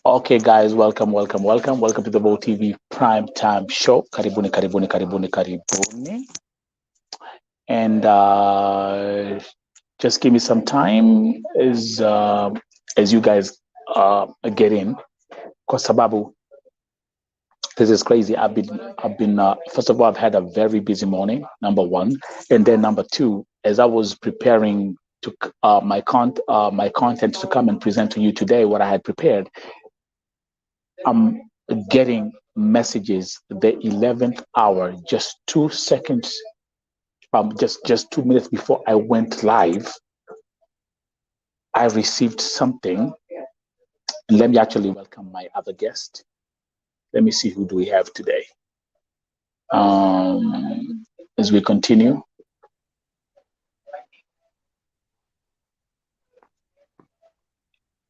Okay, guys, welcome to the Vote TV Prime Time Show. Karibuni. And just give me some time as you guys get in. Kwa sababu, this is crazy. I've been first of all, I've had a very busy morning, number one. And then number two, as I was preparing to my content to come and present to you today, what I had prepared, I'm getting messages the 11th hour, just 2 seconds, just 2 minutes before I went live. I received something. Let me actually welcome my other guest. Let me see, who do we have today? As we continue.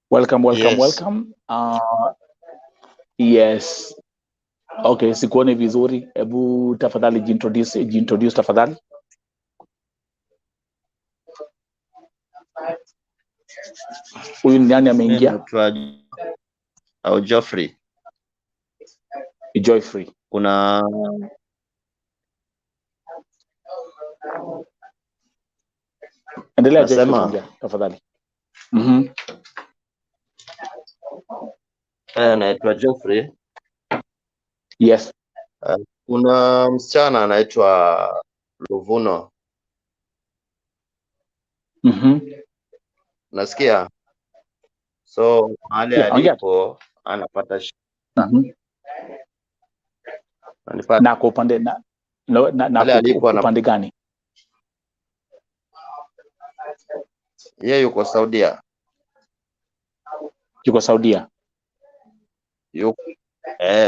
Welcome. Yes. Okay, sikuone vizuri. Ebu tafadhali jintroduce tafadhali. Huyu ni nani ameingia? Au Geoffrey. Joyfree. Kuna endelea Joyfree, tafadhali. Naitwa Geoffrey. Yes. Kuna msichana anaitwa Luvuno. Nasikia. So mahali alipo anapata na kwa upande na upande gani? Yeye yuko Saudia. Yuko Saudia.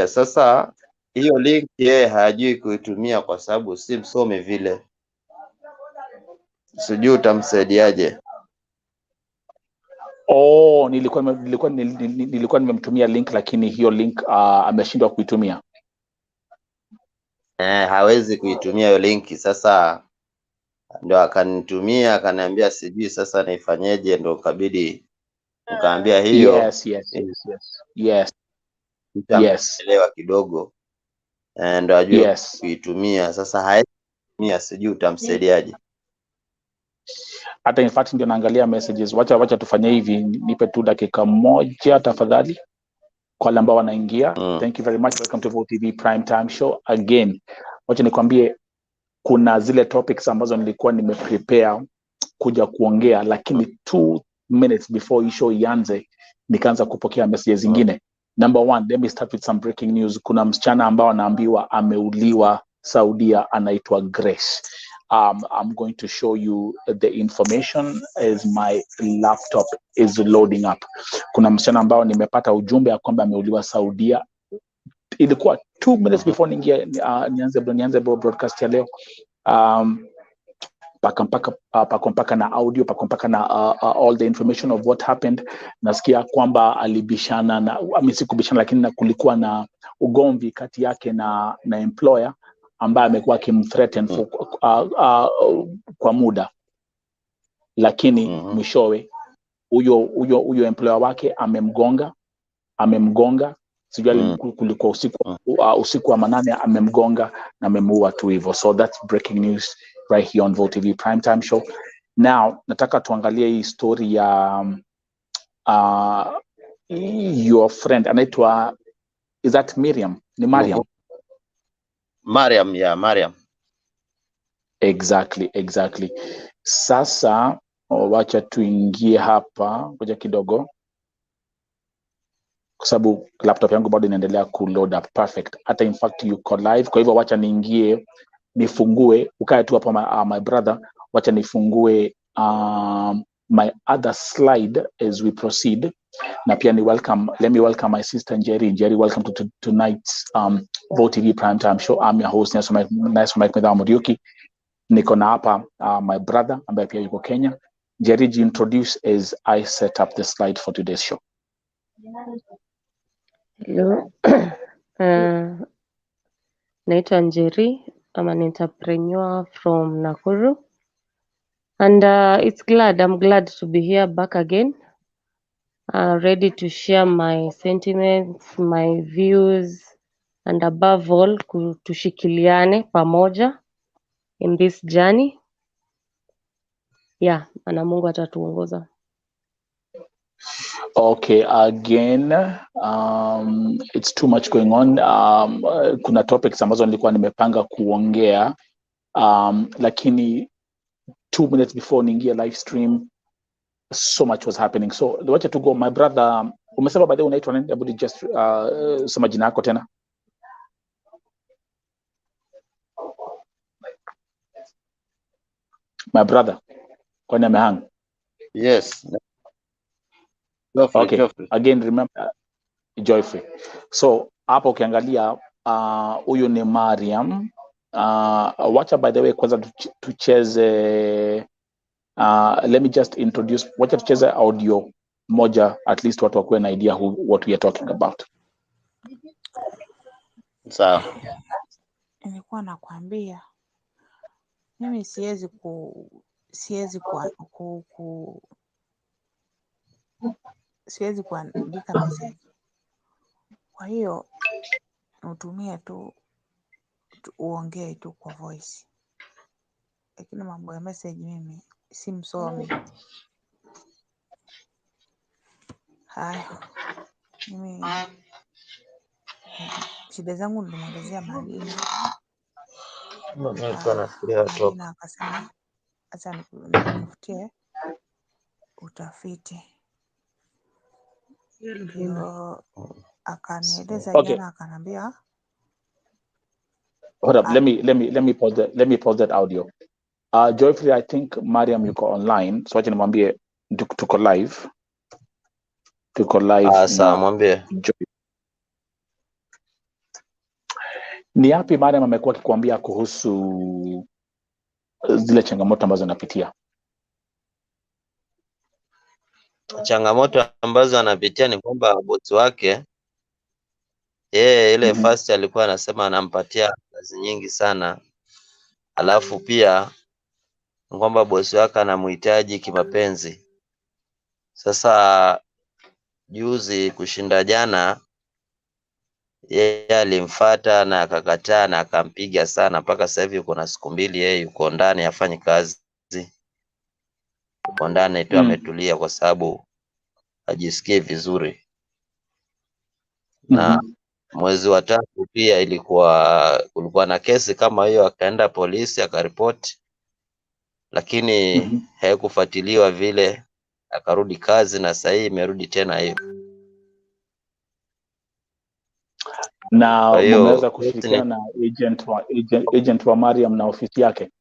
Sasa hiyo link yeye hajui kuitumia kwa sababu si msomi vile. Sijui utamsaidiaje. Oh, nilikuwa nimemtumia link, lakini hiyo link ameshindwa kuitumia. Hawezi kuitumia hiyo linki. Sasa ndio akanitumia, akaniambia sijui sasa naifanyeje, ndio kabidi nikaambia hiyo. Yes. Elewa kidogo. Ndio ajue kuitumia. Sasa haitumia, sijui utamsaidiaje. Hata in fact ndio naangalia messages. Wacha tufanye hivi, nipe tu dakika moja tafadhali kwa wale ambao wanaingia. Thank you very much. Welcome to Vote TV Prime Time Show again. Wacha nikwambie, kuna zile topics ambazo nilikuwa nimeprepare kuja kuongea, lakini 2 minutes before hii show ianze nikaanza kupokea messages zingine. Number one, let me start with some breaking news. Kuna msichana ambao anaambiwa ameuliwa Saudia, anaitwa Grace. I'm going to show you the information as my laptop is loading up. Kuna msichana ambao nimepata ujumbe ya kwamba ameuliwa Saudia. Ilikuwa 2 minutes before nianze broadcast ya leo. Paka na audio, paka na all the information of what happened. Nasikia kwamba alibishana na sikubishana, lakini na kulikuwa na ugomvi kati yake na employer ambaye amekuwa akimthreaten kwa muda, lakini mwishowe huyo employer wake amemgonga. Sijui kulikuwa usiku wa manane, amemgonga na amemuua tu hivyo. So that's breaking news right here on Vote TV Primetime Show. Now nataka tuangalie hii story ya your friend anaitwa, is that Miriam? Ni Mariam? Mariam, yeah, Mariam. Exactly. Sasa wacha tuingie hapa ngoja kidogo, kwa sababu laptop yangu bado inaendelea kuload up. Perfect. Hata in fact yuko live, kwa hivyo wacha nifungue, ukae tu hapo my brother. Wacha nifungue my other slide as we proceed. Na pia let me welcome my sister Njeri. Njeri, welcome to tonight's Vote TV Primetime Show. I'm your host, nice Mike Muriuki. Niko na hapa my brother ambaye pia yuko Kenya. Njeri, introduce as I set up the slide for today's show. Hello. Naitwa Njeri. I'm an entrepreneur from Nakuru. And I'm glad to be here back again. ready to share my sentiments, my views, and above all tushikiliane pamoja in this journey. Yeah, na Mungu atatuongoza. Okay, again, it's too much going on. Kuna topics ambazo nilikuwa nimepanga kuongea, lakini 2 minutes before niingia live stream, so much was happening. So wacha to go. My brother, umesema baadaye unaitwa nani? Hebu just sema jina yako tena. My brother, kwani amehang? Yes. Okay. Again, remember Joyfrey. So hapo ukiangalia huyu ni Mariam. Wacha by the way kwanza tucheze let me just introduce, wacha tucheze audio moja at least watu wakuwe na idea what we are talking about. Sawa. Nilikuwa nakwambia mimi siwezi kuandika message. Kwa hiyo utumie tu uongee tu kwa voice. Lakini mambo ya message mimi si msomi. Haya. Mimi shida zangu nilimwelezea Madina. Madina akasema acha nikutafutie utafiti. Ndio akanieleza jana akanambia. Hold up, let me pause that audio. Joyfrey, I think Mariam yuko online, so acha nimwambie tuko live. Tuko live sawa, mwambie. Ni yapi Mariam amekuwa akikwambia kuhusu zile changamoto ambazo anapitia? Changamoto ambazo anapitia ni kwamba bosi wake ile first alikuwa anasema anampatia kazi nyingi sana, alafu pia kwamba bosi wake anamhitaji kimapenzi. Sasa juzi kushinda jana, yeye alimfuata na akakataa na akampiga sana, mpaka sasa hivi kuna siku 2 yeye yuko ndani afanye kazi. Yuko ndani tu ametulia kwa sababu ajisikii vizuri. Na mwezi wa 3 pia kulikuwa na kesi kama hiyo, akaenda polisi akaripoti, lakini haikufuatiliwa vile, akarudi kazi na sasa imerudi tena hiyo. Na umeweza kushirikiana na agent wa Mariam na ofisi yake?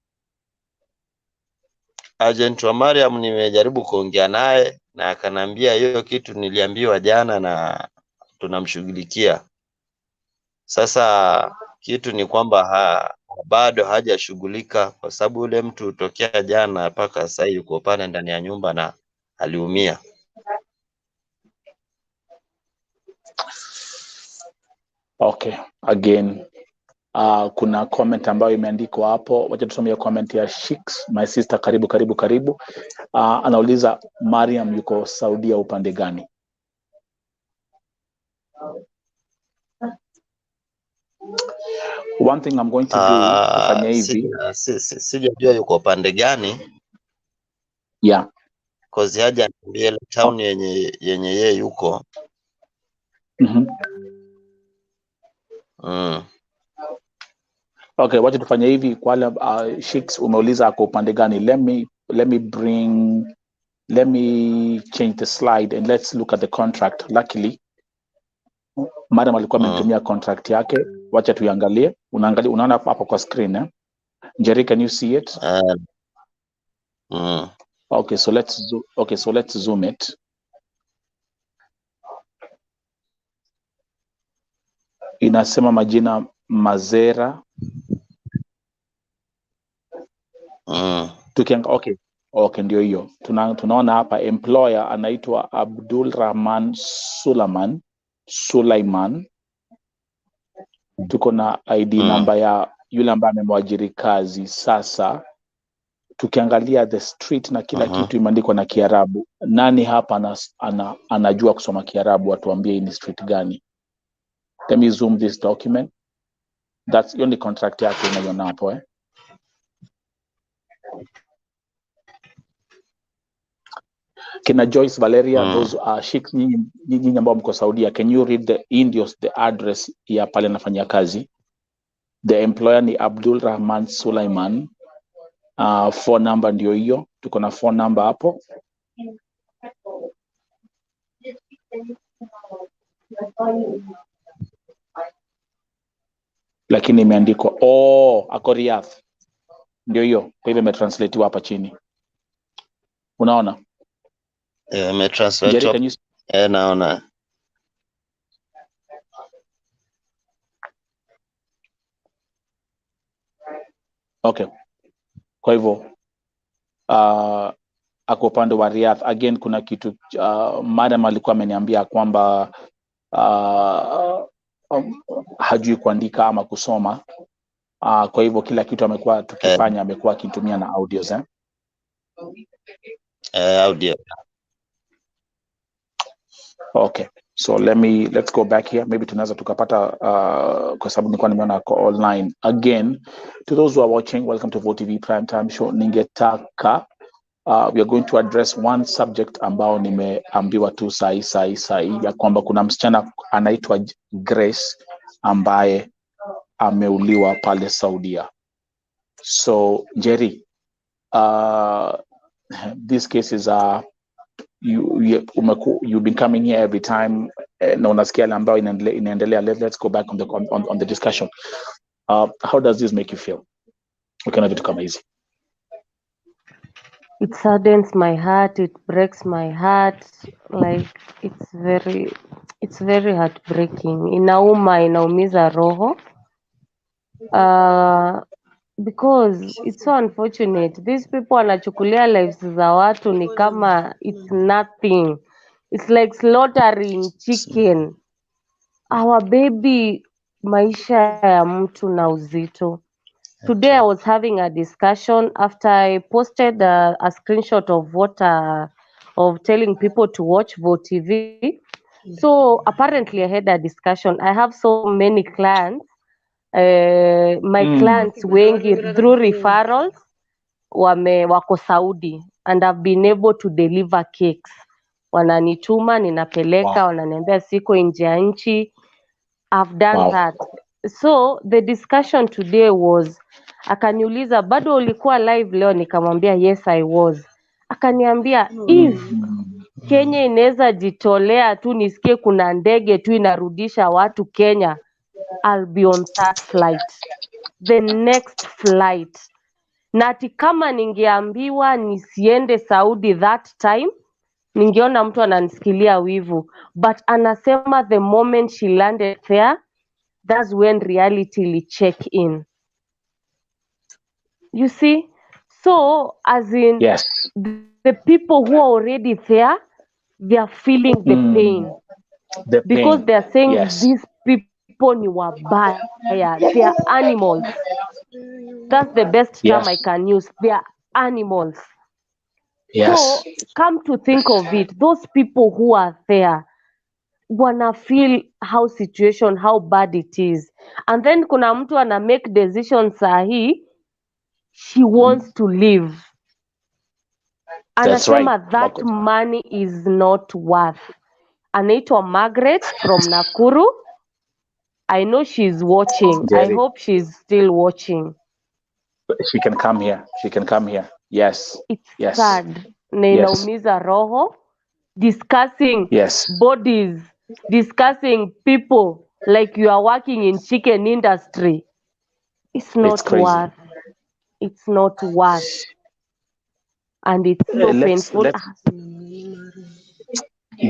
Agent wa Mariam nimejaribu kuongea naye na akanambia hiyo kitu niliambiwa jana na tunamshughulikia. Sasa kitu ni kwamba bado hajashughulika kwa sababu yule mtu tokea jana mpaka sasa yuko pale ndani ya nyumba na aliumia. Okay, again kuna comment ambayo imeandikwa hapo, wacha tusome comment ya Shiks, my sister, karibu. Anauliza Mariam yuko Saudia upande gani? One thing I'm going to do kufanya hivi, sijajua yuko upande gani. Yeah. Cause haja niambie ile town yenye yeye yuko. Okay, wacha tufanye hivi kwa wale Shiks umeuliza ako upande gani. Let me change the slide and let's look at the contract. Luckily Madam alikuwa amenitumia contract yake, wacha tuiangalie. Unaona hapo kwa screen eh? Jerry, can you see it? Okay, so let's zoom it. Inasema majina Mazera. Okay, ndio hiyo. Tunaona hapa employer anaitwa Abdul Rahman Sulaiman. Tuko na ID namba ya yule ambaye amemwajiri kazi. Sasa tukiangalia the street na kila kitu imeandikwa na Kiarabu. Nani hapa anajua kusoma Kiarabu? Atuambie hii ni street gani? Let me zoom this document. That's the only contract yake unaiona hapo Kina Joyce, Valeria, those are sheikhs nyinyi ambao mko Saudia. Can you read the Indios, the address ya pale anafanyia kazi? The employer ni Abdul Rahman Sulaiman. Phone number ndio hiyo. Tuko na phone number hapo. Lakini imeandikwa ako Riyadh. Ndio hiyo. Kwa hivyo imetranslatiwa hapa chini. Unaona? Imetranslatiwa. Naona. Okay. Kwa hivyo ako upande wa Riyadh. Again, kuna kitu madam alikuwa ameniambia kwamba hajui kuandika ama kusoma. Kwa hivyo kila kitu amekuwa tukifanya amekuwa akitumia na audios audio. Okay. So let's go back here. Maybe tunaweza tukapata kwa sababu nilikuwa nimeona online. Again, to those who are watching, welcome to VOTV Primetime Show. Ningetaka we are going to address one subject ambao nimeambiwa tu sai ya kwamba kuna msichana anaitwa Grace ambaye ameuliwa pale Saudia. So Jerry, these cases are you've been coming here every time na unasikia ile ambayo inaendelea. Let's go back on the discussion. How does this make you feel? Ukiona vitu kama hizi? It saddens my heart, it breaks my heart, like it's very heartbreaking. Inaumiza roho. Because it's so unfortunate. These people wanachukulia lives za watu ni kama it's nothing. It's like slaughtering chicken. Our baby, maisha ya mtu na uzito. Today I was having a discussion after I posted a screenshot of of telling people to watch VOTV. So apparently I had a discussion. I have so many clients. My clients wengi through referrals wako Saudi and I've been able to deliver cakes. Wananituma ninapeleka, wananiambia siko nje ya nchi. I've done that. So the discussion today was, akaniuliza bado ulikuwa live leo? Nikamwambia yes I was. Akaniambia if Kenya inaweza jitolea tu nisikie kuna ndege tu inarudisha watu Kenya, I'll be on that flight, the next flight. Na ati kama ningeambiwa nisiende Saudi that time, ningeona mtu ananisikilia wivu. But anasema the moment she landed there, that's when reality will check in. You see? So, as in, yes, the people who are already there, they are feeling the pain. Because they are saying these people ni wabaya. They are animals. That's the best term I can use. They are animals. So, come to think of it, those people who are there, wanna feel how bad it is. And then kuna mtu ana make decision sahi, she wants to leave. Anasema that money is not worth. Anaitwa Margaret from Nakuru. I know she's watching. I hope she's still watching. She can come here. Yes. It's sad. Na inaumiza roho. Discussing bodies, discussing people like you are working in chicken industry. It's not worth. It's not worth. And it's so painful.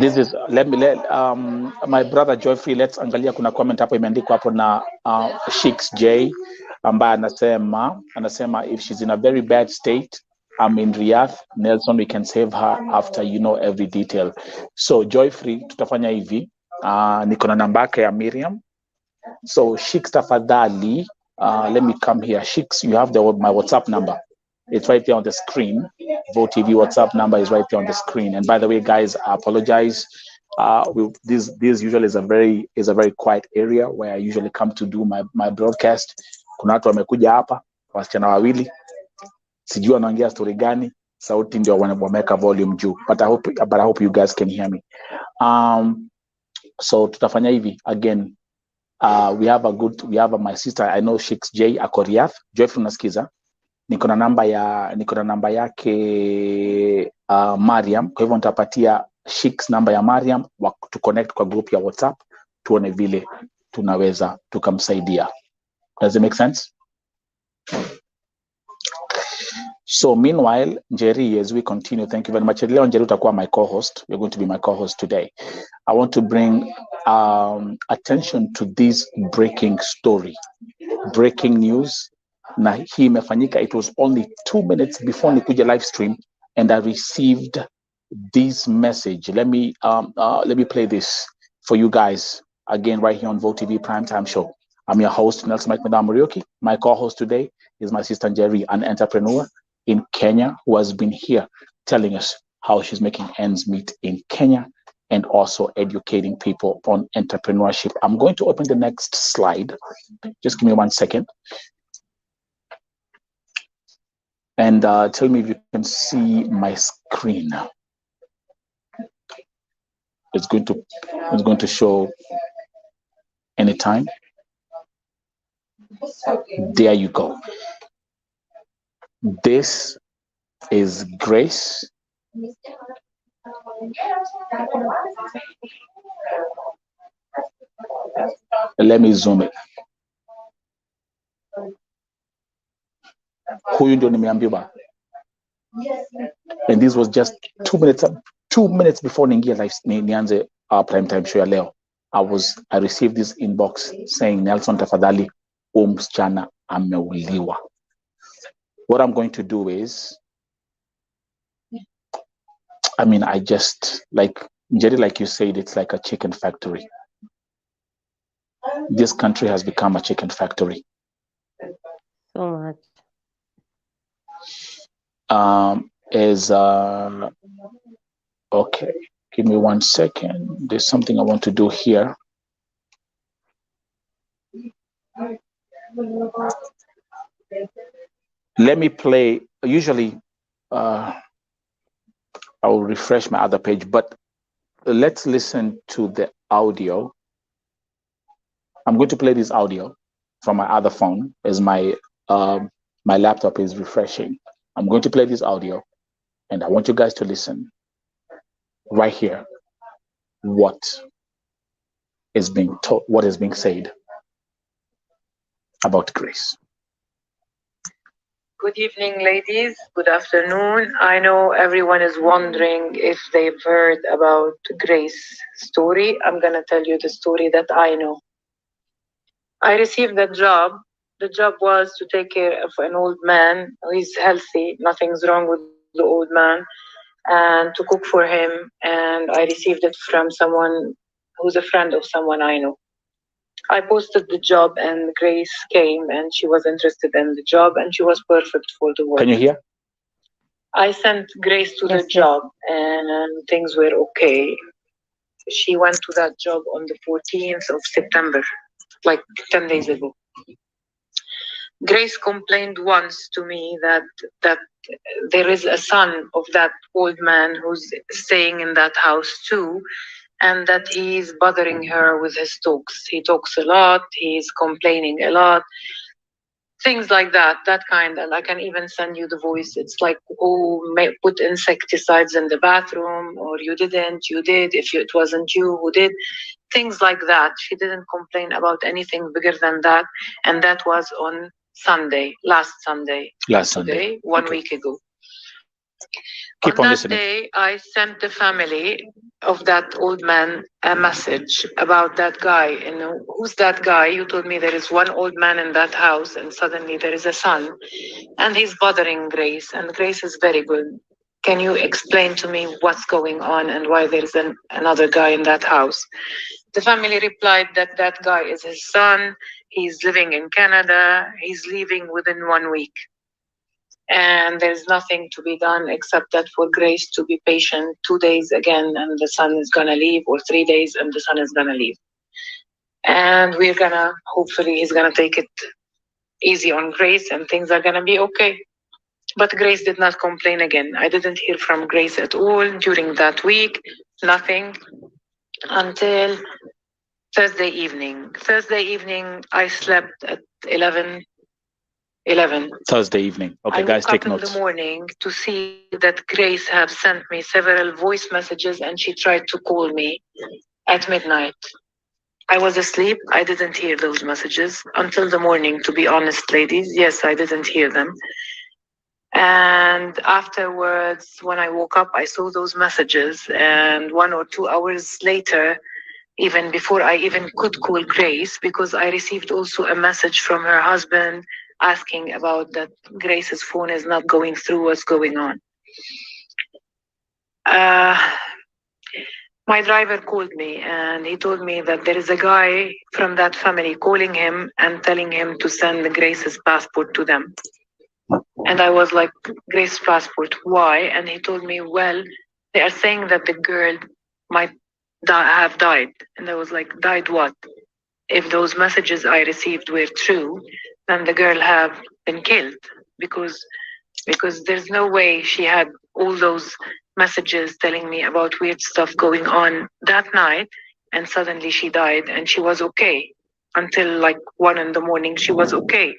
This is let my brother Joyfrey, let's angalia kuna comment hapo imeandikwa hapo na Sheiks J ambaye anasema if she's in a very bad state, I'm in Riyadh, Nelson, we can save her after you know every detail. So Joyfrey, tutafanya hivi, niko na namba yake ya Miriam. So Sheiks tafadhali, let me come here. Sheiks, you have my WhatsApp number. It's right there on the screen. Vote TV WhatsApp number is right there on the screen. And by the way, guys, I apologize. This usually is a very quiet area where I usually come to do my broadcast. Kuna watu wamekuja hapa, wasichana wawili, sijui wanaongea story gani, sauti ndio wameweka volume juu. But I hope you guys can hear me. So tutafanya hivi again. We have my sister, I know Shix J ako Riyadh. Joy, unasikiza? Niko na namba yake Mariam. Kwa hivyo nitapatia Shix namba ya Mariam to connect kwa group ya WhatsApp, tuone vile tunaweza tukamsaidia. Does it make sense? So meanwhile, Njeri, as we continue, thank you very much. Leo Njeri utakuwa my co-host. You're going to be my co-host today. I want to bring attention to this breaking story, breaking news. Na hii imefanyika, it was only 2 minutes before nikuja live stream, and I received this message. Let me play this for you guys again right here on Vote TV Primetime Show. I'm your host, Nelson Mike Madam Muriuki. My co-host today is my sister Njeri, an entrepreneur in Kenya who has been here telling us how she's making ends meet in Kenya and also educating people on entrepreneurship. I'm going to open the next slide. Just give me 1 second. And tell me if you can see my screen. It's going to show anytime. There you go. This is Grace. Let me zoom it. Huyu ndio nimeambiwa. And this was just 2 minutes before niingia live nianze primetime show ya leo. I received this inbox saying, Nelson tafadhali, msichana ameuliwa. What I'm going to do is, I just, Jerry, like you said, it's like a chicken factory. This country has become a chicken factory. So much. Okay, give me 1 second. There's something I want to do here. Let me play. Usually, I will refresh my other page, but let's listen to the audio. I'm going to play this audio from my other phone as my laptop is refreshing. I'm going to play this audio, and I want you guys to listen right here what is being taught, what is being said about Grace. Good evening, ladies. Good afternoon. I know everyone is wondering if they've heard about Grace's story. I'm going to tell you the story that I know. I received that job. The job was to take care of an old man. He's healthy. Nothing's wrong with the old man. And to cook for him. And I received it from someone who's a friend of someone I know. I posted the job and Grace came and she was interested in the job and she was perfect for the work. Can you hear? I sent Grace to the job and things were okay. She went to that job on the 14th of September, like 10 days ago. Grace complained once to me that there is a son of that old man who's staying in that house too, and that he's bothering her with his talks. He talks a lot, he's complaining a lot, things like that kind. And I can even send you the voice. It's like, put insecticides in the bathroom, or you didn't, you did, it wasn't you who did, things like that. She didn't complain about anything bigger than that. And that was on Sunday, last Sunday. 1 week ago. Keep on listening. That day, I sent the family of that old man a message about that guy. And who's that guy? You told me there is one old man in that house, and suddenly there is a son, and he's bothering Grace. And Grace is very good. Can you explain to me what's going on and why there is another guy in that house? The family replied that that guy is his son. He's living in Canada. He's leaving within 1 week. and there's nothing to be done except that for Grace to be patient 2 days again, and the sun is gonna leave, or 3 days and the sun is gonna leave. And we're gonna, hopefully he's gonna take it easy on Grace and things are gonna be okay. But Grace did not complain again. I didn't hear from Grace at all during that week, nothing, until Thursday evening. Thursday evening, I slept at 11. Thursday evening. Okay, I guys, woke take up in notes. the morning to see that Grace have sent me several voice messages and she tried to call me at midnight. I was asleep. I didn't hear those messages until the morning, to be honest, ladies. Yes, I didn't hear them. And afterwards, when I woke up, I saw those messages. And 1 or 2 hours later, even before I even could call Grace, because I received also a message from her husband asking about that Grace's phone is not going through, what's going on. My driver called me and he told me that there is a guy from that family calling him and telling him to send Grace's passport to them. And I was like, Grace's passport, why? And he told me, well, they are saying that the girl might have died. And I was like, died what? If those messages I received were true, then the girl have been killed, because there's no way she had all those messages telling me about weird stuff going on that night, and suddenly she died and she was okay until like 1 in the morning. She was okay,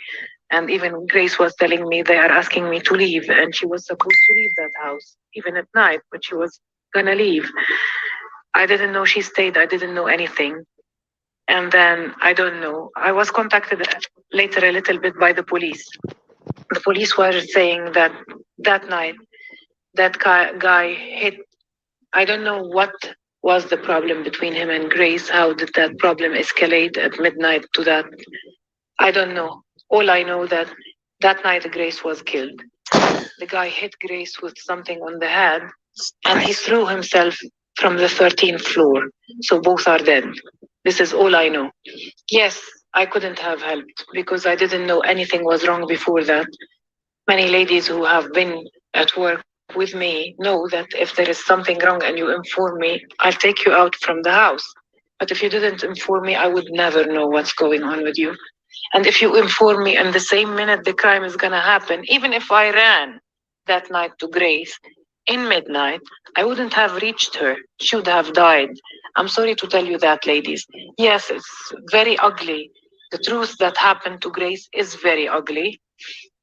and even Grace was telling me they are asking me to leave, and she was supposed to leave that house even at night, but she was gonna leave. I didn't know she stayed. I didn't know anything. And then, I don't know, I was contacted later a little bit by the police. The police were saying that that night, that guy hit, I don't know what was the problem between him and Grace. How did that problem escalate at midnight to that? I don't know. All I know that that night Grace was killed. The guy hit Grace with something on the head and he threw himself from the 13th floor. So both are dead. This is all I know. Yes, I couldn't have helped because I didn't know anything was wrong before that. Many ladies who have been at work with me know that if there is something wrong and you inform me, I'll take you out from the house. But if you didn't inform me, I would never know what's going on with you. And if you inform me in the same minute the crime is gonna happen, even if I ran that night to Grace in midnight, I wouldn't have reached her. She would have died. I'm sorry to tell you that, ladies. Yes, it's very ugly. The truth that happened to Grace is very ugly.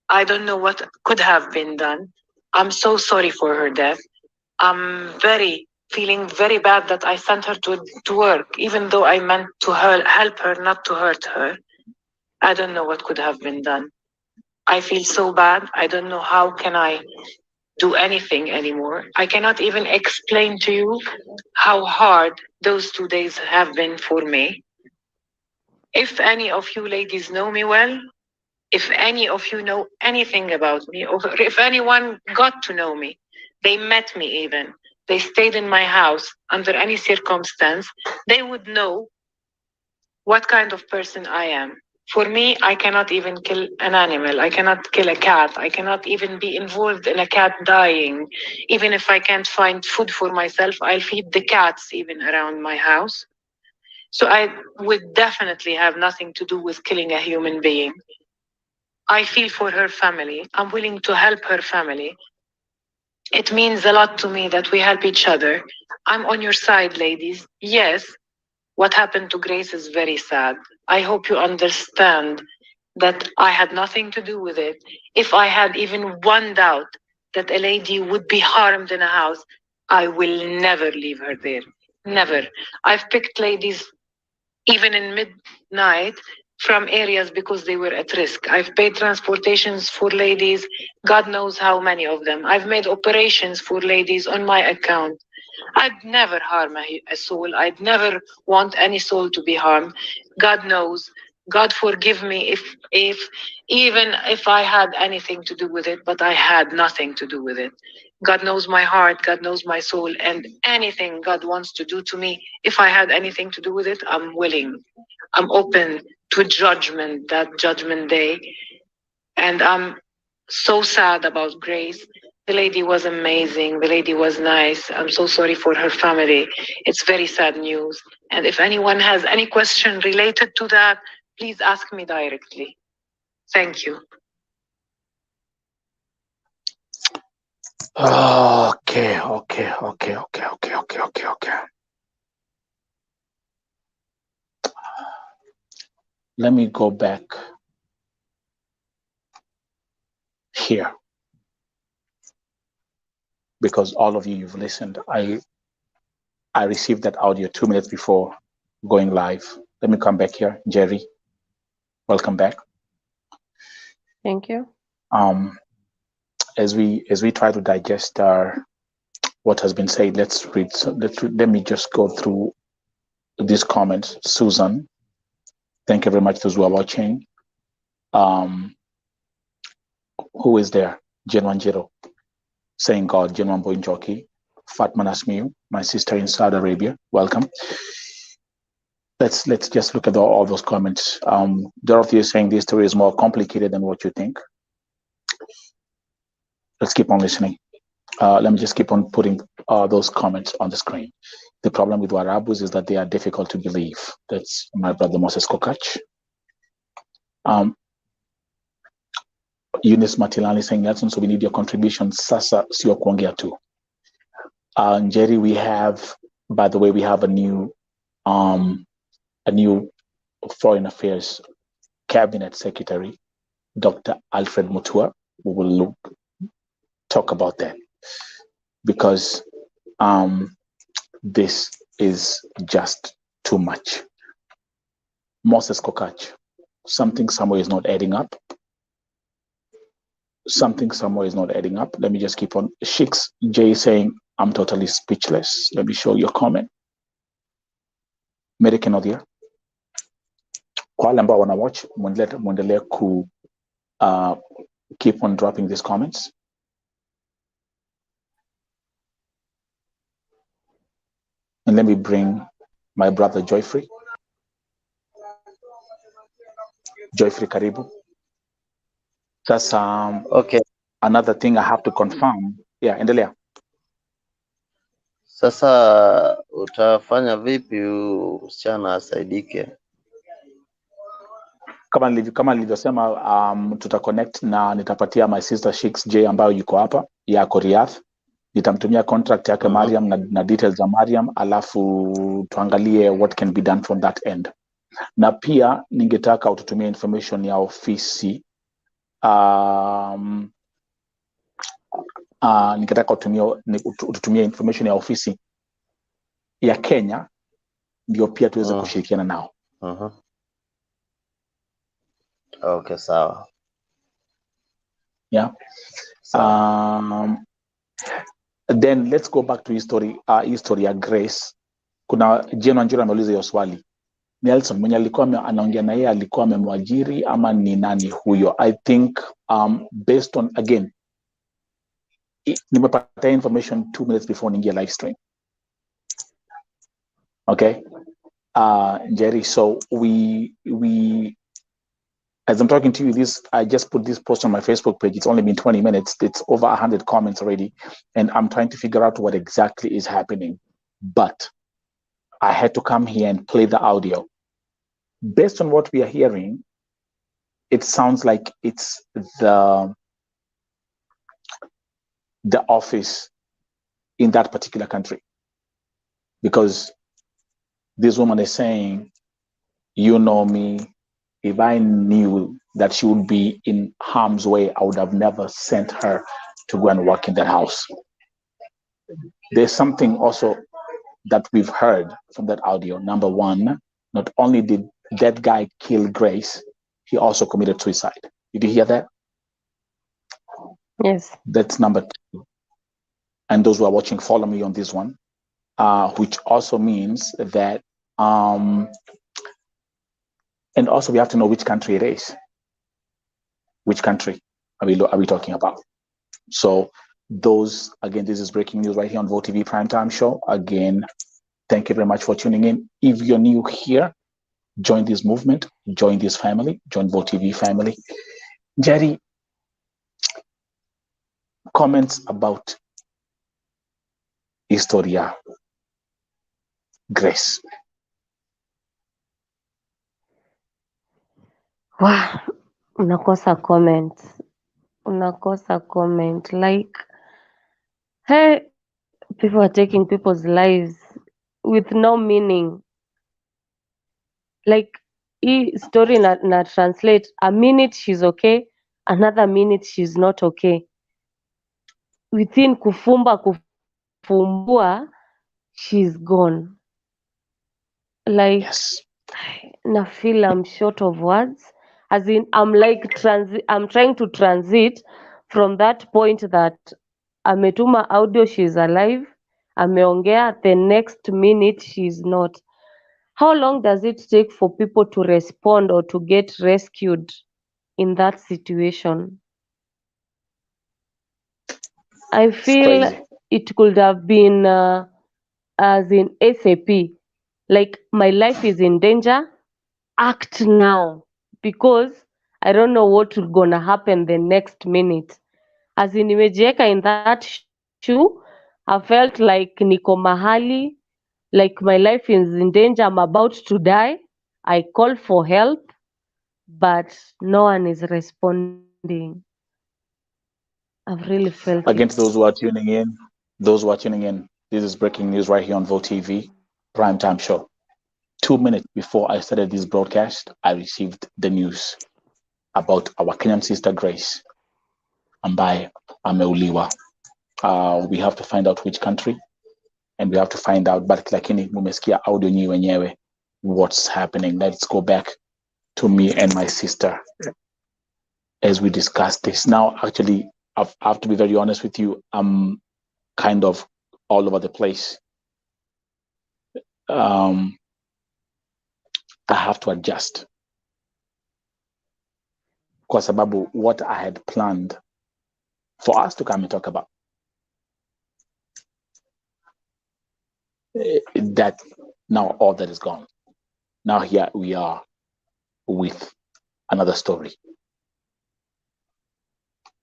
I don't know what could have been done. I'm so sorry for her death. I'm feeling very bad that I sent her to work, even though I meant to help her, not to hurt her. I don't know what could have been done. I feel so bad. I don't know how can I do anything anymore. I cannot even explain to you how hard those 2 days have been for me. If any of you ladies know me well, if any of you know anything about me, or if anyone got to know me, they met me even, they stayed in my house under any circumstance, they would know what kind of person I am. For me, I cannot even kill an animal. I cannot kill a cat. I cannot even be involved in a cat dying. Even if I can't find food for myself, I'll feed the cats even around my house. So I would definitely have nothing to do with killing a human being. I feel for her family. I'm willing to help her family. It means a lot to me that we help each other. I'm on your side, ladies. Yes, what happened to Grace is very sad. I hope you understand that I had nothing to do with it. If I had even one doubt that a lady would be harmed in a house, I will never leave her there. Never. I've picked ladies even in midnight from areas because they were at risk. I've paid transportations for ladies, God knows how many of them. I've made operations for ladies on my account. I'd never harm a soul. I'd never want any soul to be harmed. God knows. God forgive me if even if I had anything to do with it, but I had nothing to do with it. God knows my heart, God knows my soul, and anything God wants to do to me, if I had anything to do with it, I'm willing. I'm open to judgment, that judgment day. And I'm so sad about Grace. The lady was amazing. The lady was nice. I'm so sorry for her family. It's very sad news. And if anyone has any question related to that, please ask me directly. Thank you. Okay. Let me go back here, because all of you've listened. I received that audio 2 minutes before going live. Let me come back here. Jerry, welcome back. Thank you. As we try to digest what has been said, let me just go through these comments. Susan, thank you very much, those who are watching. Who is there? Jenwanjiro saying God, Jenwan Boinjoki, Fatma Nasmiu, my sister in Saudi Arabia, welcome. Let's just look at all those comments. Dorothy is saying this story is more complicated than what you think. Let's keep on listening. Let me just keep on putting those comments on the screen. The problem with Warabus is that they are difficult to believe. That's my brother Moses Kokach. Eunice Matilani saying, Nelson, so we need your contribution. Sasa sio kuongea tu. Jerry, we have, by the way, we have a new Foreign Affairs Cabinet Secretary, Dr. Alfred Mutua. We will talk about that, because this is just too much. Moses Kokach, something somewhere is not adding up. Something somewhere is not adding up. Let me just keep on. Sheiks J saying, I'm totally speechless. Let me show your comment. Mary Kenodia. Kwa wale ambao wana watch, muendelee ku keep on dropping these comments. And let me bring my brother Joyfrey. Joyfrey Karibu. That's Okay. another thing I have to confirm. Yeah, endelea. Sasa utafanya vipi msichana asaidike? Kama nilivyosema, tutaconnect na nitapatia my sister Sheiks J ambayo yuko hapa, yako Riyadh. Nitamtumia contract yake Mariam na details za Mariam, alafu tuangalie what can be done from that end. Na pia ningetaka ututumie information ya ofisi. Ningetaka ututumie information ya ofisi ya Kenya, ndio pia tuweze kushirikiana nao. Okay, sawa. Yeah. Then let's go back to history ya Grace. Kuna Jeno Anjura ameuliza hiyo swali. Nelson, mwenye alikuwa anaongea na yeye alikuwa amemwajiri ama ni nani huyo? I think based on, again, nimepata information 2 minutes before ningia live stream. Okay. Jerry, so we as I'm talking to you, I just put this post on my Facebook page. It's only been 20 minutes. It's over 100 comments already. And I'm trying to figure out what exactly is happening. But I had to come here and play the audio. Based on what we are hearing, it sounds like it's the office in that particular country. Because this woman is saying, you know me, if I knew that she would be in harm's way, I would have never sent her to go and work in that house. There's something also that we've heard from that audio. Number one, not only did that guy kill Grace, he also committed suicide. Did you hear that? Yes. That's number two. And those who are watching, follow me on this one, which also means that, and also we have to know which country it is. Which country are we talking about? So those, again, this is breaking news right here on VoTV Primetime Show. Again, thank you very much for tuning in. If you're new here, join this movement, join this family, join VoTV family. Jerry, comments about historia Grace. Wow, unakosa comment. Like, hey, people are taking people's lives with no meaning. Like, hii story na translate, a minute she's okay, another minute she's not okay. Within kufumba kufumbua, she's gone. Like, Yes. na feel I'm short of words. As in, I'm like I'm trying to transit from that point that ametuma audio, she's alive, ameongea, the next minute she's not. How long does it take for people to respond or to get rescued in that situation? I It's feel crazy. it could have been as in SAP, like my life is in danger, act now, because I don't know what will gonna happen the next minute. As in nimejieka in that shoe, I felt like niko mahali, like my life is in danger, I'm about to die. I call for help, but no one is responding. I've really felt it. Again, to those who are tuning in, this is breaking news right here on Vote TV, primetime show. 2 minutes before I started this broadcast, I received the news about our Kenyan sister Grace ambaye ameuliwa. We have to find out which country, and we have to find out, but lakini mumesikia audio nyi wenyewe what's happening. Let's go back to me and my sister as we discuss this. Now, actually, I have to be very honest with you. I'm kind of all over the place. I have to adjust. Kwa sababu what I had planned for us to come and talk about, that now all that is gone. Now here we are with another story.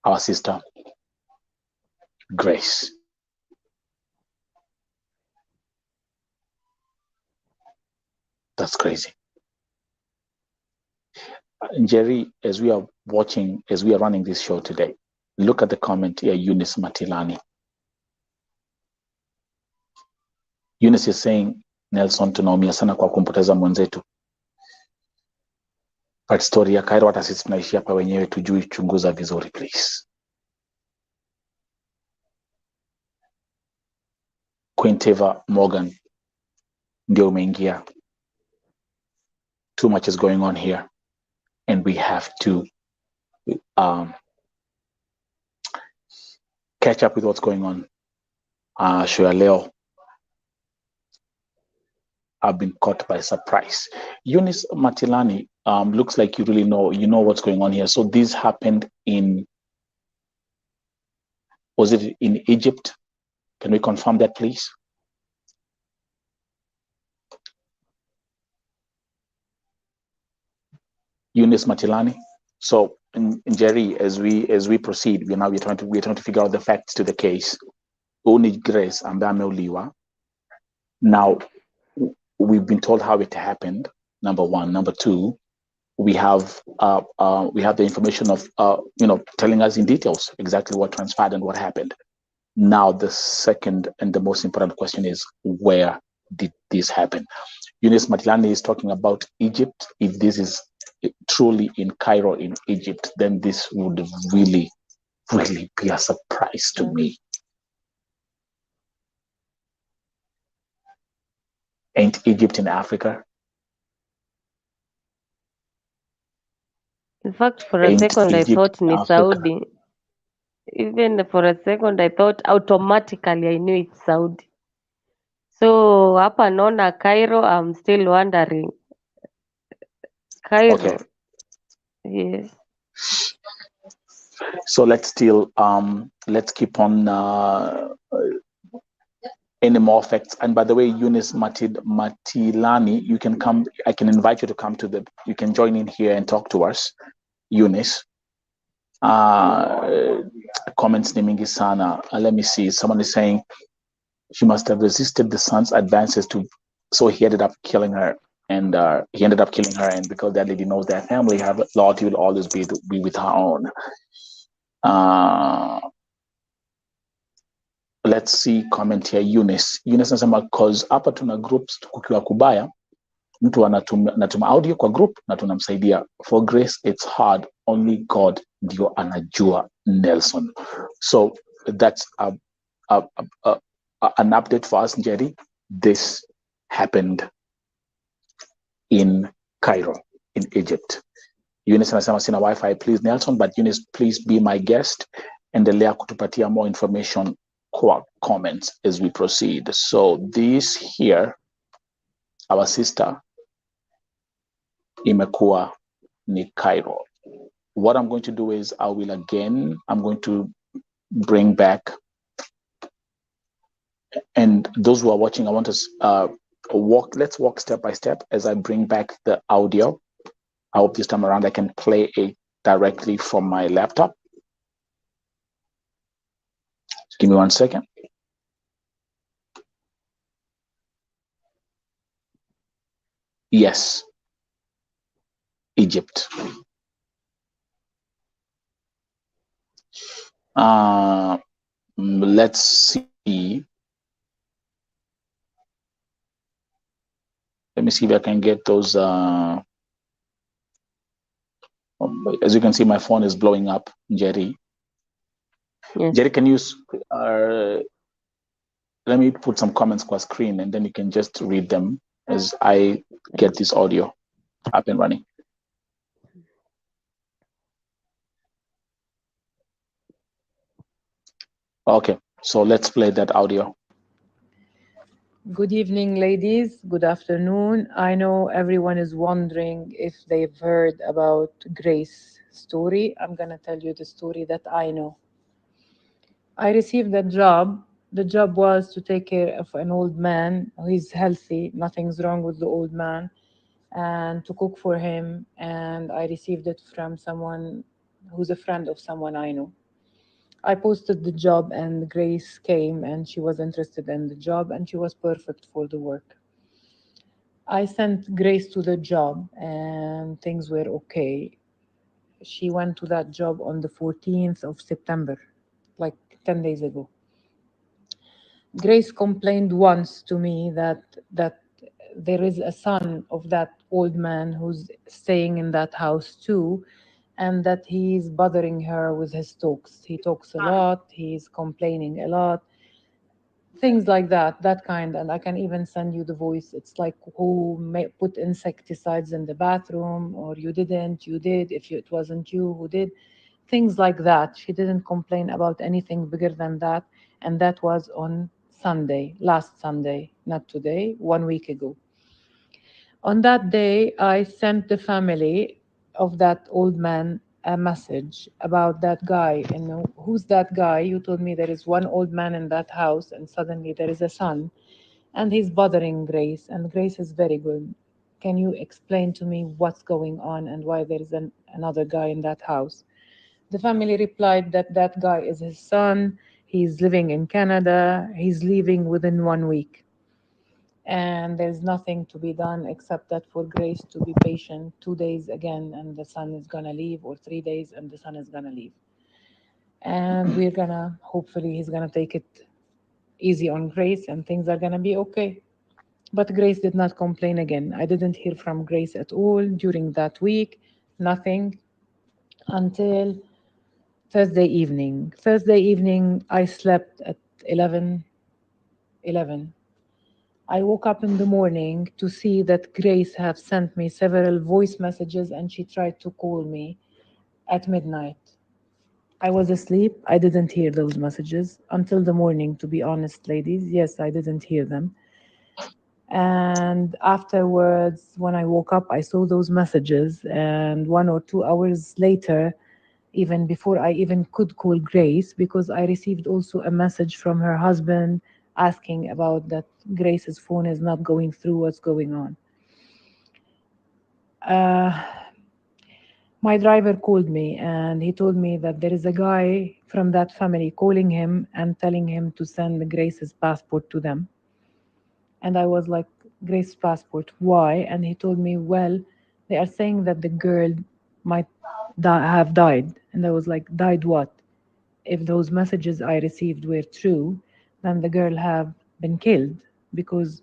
Our sister, Grace. That's crazy. Jerry, as we are running this show today, look at the comment here, Eunice Matilani. Eunice is saying, Nelson, tunaumia sana kwa kumpoteza mwenzetu. But story ya Cairo hata sisi tunaishi hapa wenyewe tujui, chunguza vizuri please. Quinteva Morgan ndio umeingia. Too much is going on here, and we have to catch up with what's going on. Show ya leo, I've been caught by surprise. Eunice Matilani, looks like you really know what's going on here. So this happened was it in Egypt? Can we confirm that, please? Eunice Matilani. So, Jerry, as we proceed, we're trying to figure out the facts to the case. Only Grace ambaye ameuliwa. Now, we've been told how it happened. Number one. Number two, we have the information of telling us in details exactly what transpired and what happened. Now, the second and the most important question is, where did this happen? Eunice Matilani is talking about Egypt. If this is truly in Cairo, in Egypt, then this would really, really be a surprise to me. Ain't Egypt in Africa? In fact, for a second, I thought ni Saudi. Even for a second, I thought automatically I knew it's Saudi. So, hapa naona Cairo, I'm still wondering. Cairo. Okay. Yes. So let's keep on any more facts. And by the way, Eunice Matilani, you can come. I can invite you to come you can join in here and talk to us, Eunice. comments ni mingi sana. Let me see. Someone is saying she must have resisted the son's advances so he ended up killing her. And and because that lady knows that family have loyalty will always be with her own. Let's see comment here. Eunice anasema cause hapa tuna groups kukiwa kubaya mtu anatuma audio kwa group na tunamsaidia. For Grace it's hard, only God ndio anajua, Nelson. So that's an update for us, Njeri. This happened in Cairo, in Egypt. Eunice anasema sina wifi, please Nelson, but Eunice, please be my guest. Endelea kutupatia more information kwa comments as we proceed. So this here, our sister, imekuwa ni Cairo. What I'm going to do is I'm going to bring back, and those who are watching, I want us let's walk step by step as I bring back the audio. I hope this time around I can play it directly from my laptop. Just give me 1 second. Yes, Egypt. Let's see. Let me see if I can get those. As you can see, my phone is blowing up, Jerry. Yes. Jerry, can you let me put some comments on screen and then you can just read them as I get this audio up and running. Okay, so let's play that audio. Good evening, ladies. Good afternoon. I know everyone is wondering if they've heard about Grace's story. I'm going to tell you the story that I know. I received that job. The job was to take care of an old man who is healthy. Nothing's wrong with the old man. And to cook for him. And I received it from someone who's a friend of someone I know. I posted the job and Grace came and she was interested in the job and she was perfect for the work. I sent Grace to the job and things were okay. She went to that job on the 14th of September, like 10 days ago. Grace complained once to me that there is a son of that old man who's staying in that house too, and that he's bothering her with his talks. He talks a lot, he's complaining a lot, things like that kind. And I can even send you the voice. It's like, who may put insecticides in the bathroom, or you didn't, you did, if it wasn't you, who did, things like that. She didn't complain about anything bigger than that. And that was on Sunday, last Sunday, not today, 1 week ago. On that day, I sent the family of that old man a message about that guy. And who's that guy? You told me there is one old man in that house and suddenly there is a son and he's bothering Grace, and Grace is very good. Can you explain to me what's going on and why there is another guy in that house? The family replied that that guy is his son. He's living in Canada. He's leaving within 1 week. And there's nothing to be done except that for Grace to be patient 2 days again and the son is gonna leave, or 3 days and the son is gonna leave. And we're gonna, hopefully he's gonna take it easy on Grace and things are gonna be okay. But Grace did not complain again. I didn't hear from Grace at all during that week, nothing, until Thursday evening. Thursday evening, I slept at 11. I woke up in the morning to see that Grace have sent me several voice messages and she tried to call me at midnight. I was asleep. I didn't hear those messages until the morning, to be honest, ladies. Yes, I didn't hear them. And afterwards, when I woke up, I saw those messages. And 1 or 2 hours later, even before I even could call Grace, because I received also a message from her husband asking about that Grace's phone is not going through, what's going on. My driver called me and he told me that there is a guy from that family calling him and telling him to send Grace's passport to them. And I was like, Grace's passport, why? And he told me, well, they are saying that the girl might have died. And I was like, died what? If those messages I received were true, then the girl have been killed because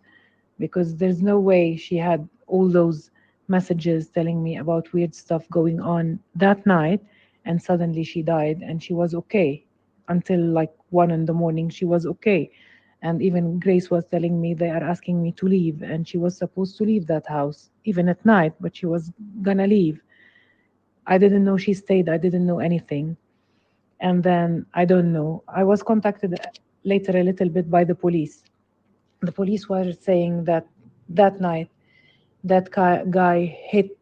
there's no way she had all those messages telling me about weird stuff going on that night and suddenly she died and she was okay until like 1 in the morning. She was okay. And even Grace was telling me they are asking me to leave and she was supposed to leave that house even at night, but she was gonna leave. I didn't know she stayed. I didn't know anything. And then I don't know. I was contacted later a little bit by the police. The police were saying that that night that guy hit.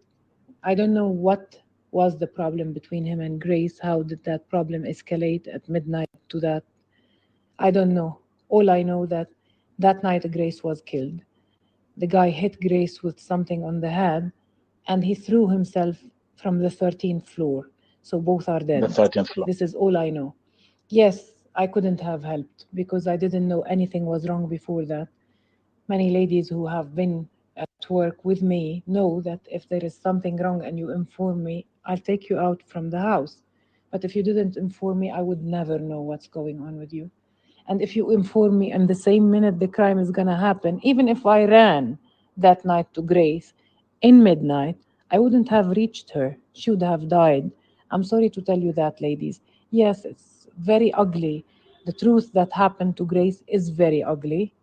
I don't know what was the problem between him and Grace. How did that problem escalate at midnight to that? I don't know. All I know that that night Grace was killed. The guy hit Grace with something on the head and he threw himself from the 13th floor. So both are dead. The 13th floor. This is all I know. Yes, I couldn't have helped because I didn't know anything was wrong before that. Many ladies who have been at work with me know that if there is something wrong and you inform me, I'll take you out from the house. But if you didn't inform me, I would never know what's going on with you. And if you inform me and the same minute the crime is going to happen, even if I ran that night to Grace in midnight, I wouldn't have reached her. She would have died. I'm sorry to tell you that, ladies. Yes, it's very ugly. The truth that happened to Grace is very ugly.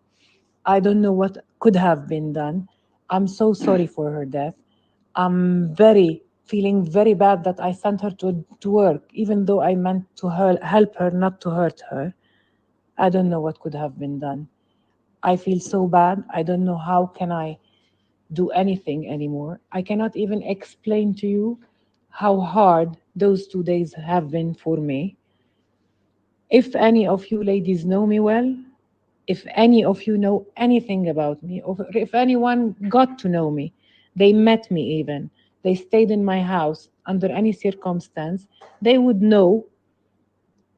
I don't know what could have been done. I'm so sorry for her death. I'm feeling very bad that I sent her to work, even though I meant to help her, not to hurt her. I don't know what could have been done. I feel so bad. I don't know how can I do anything anymore. I cannot even explain to you how hard those 2 days have been for me. If any of you ladies know me well, if any of you know anything about me, or if anyone got to know me, they met me even, they stayed in my house under any circumstance, they would know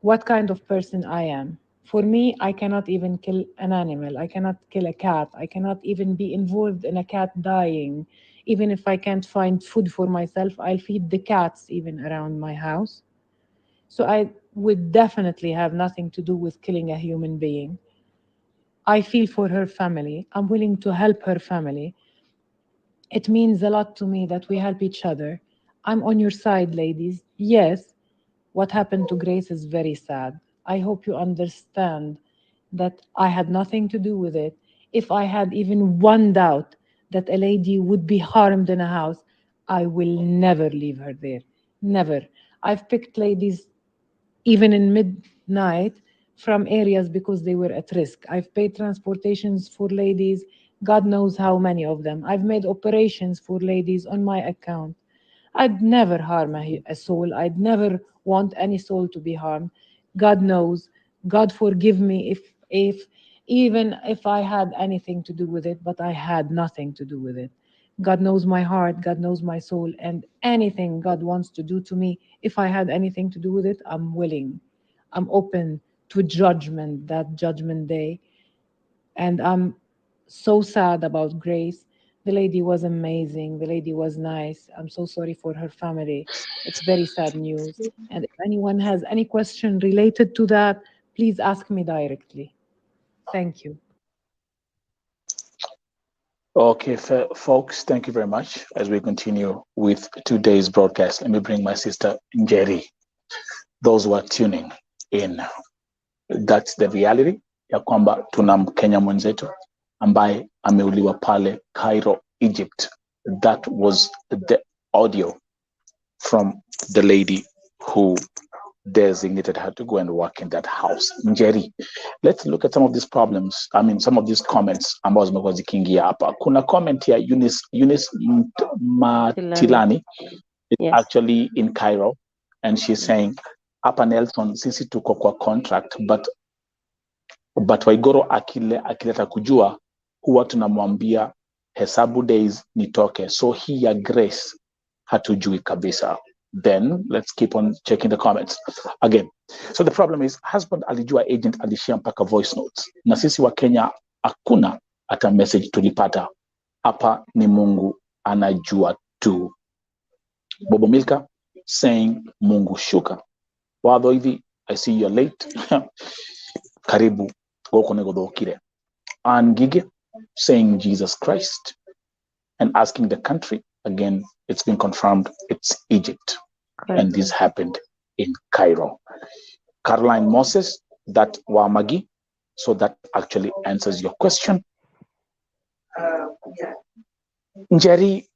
what kind of person I am. For me, I cannot even kill an animal. I cannot kill a cat. I cannot even be involved in a cat dying. Even if I can't find food for myself, I'll feed the cats even around my house. So I would definitely have nothing to do with killing a human being. I feel for her family. I'm willing to help her family. It means a lot to me that we help each other. I'm on your side, ladies. Yes, what happened to Grace is very sad. I hope you understand that I had nothing to do with it. If I had even one doubt that a lady would be harmed in a house, I will never leave her there. Never. I've picked ladies even in midnight from areas because they were at risk. I've paid transportations for ladies, God knows how many of them. I've made operations for ladies on my account. I'd never harm a soul. I'd never want any soul to be harmed. God knows. God forgive me if even if I had anything to do with it, but I had nothing to do with it. God knows my heart, God knows my soul, and anything God wants to do to me, if I had anything to do with it, I'm willing. I'm open to judgment, that judgment day. And I'm so sad about Grace. The lady was amazing. The lady was nice. I'm so sorry for her family. It's very sad news. And if anyone has any question related to that, please ask me directly. Thank you. Okay, folks, thank you very much. As we continue with today's broadcast, let me bring my sister Njeri. Those who are tuning in, that's the reality ya kwamba tuna Mkenya mwenzetu ambaye ameuliwa pale Cairo, Egypt. That was the audio from the lady who designated her to go and work in that house. Njeri, let's look at some of these problems. I mean, some of these comments ambazo zimekuwa zikiingia hapa. Kuna comment ya Eunice Matilani is actually in Cairo, and she's saying, hapa Nelson, sisi tuko kwa contract, but Waigoro akileta kujua, huwa tunamwambia hesabu days nitoke. So hii ya Grace hatujui kabisa. Then let's keep on checking the comments again. So the problem is husband alijua agent alishare mpaka voice notes, na sisi wa Kenya hakuna hata message tulipata. Hapa ni Mungu anajua tu. Bobo Milka saying Mungu shuka. Wado hivi, I see you're late. Karibu goko negodokire. And Gige saying Jesus Christ and asking the country. Again, it's been confirmed it's Egypt. Correct. And this happened in Cairo. Caroline Moses, that Wamagi. So that actually answers your question. Njeri,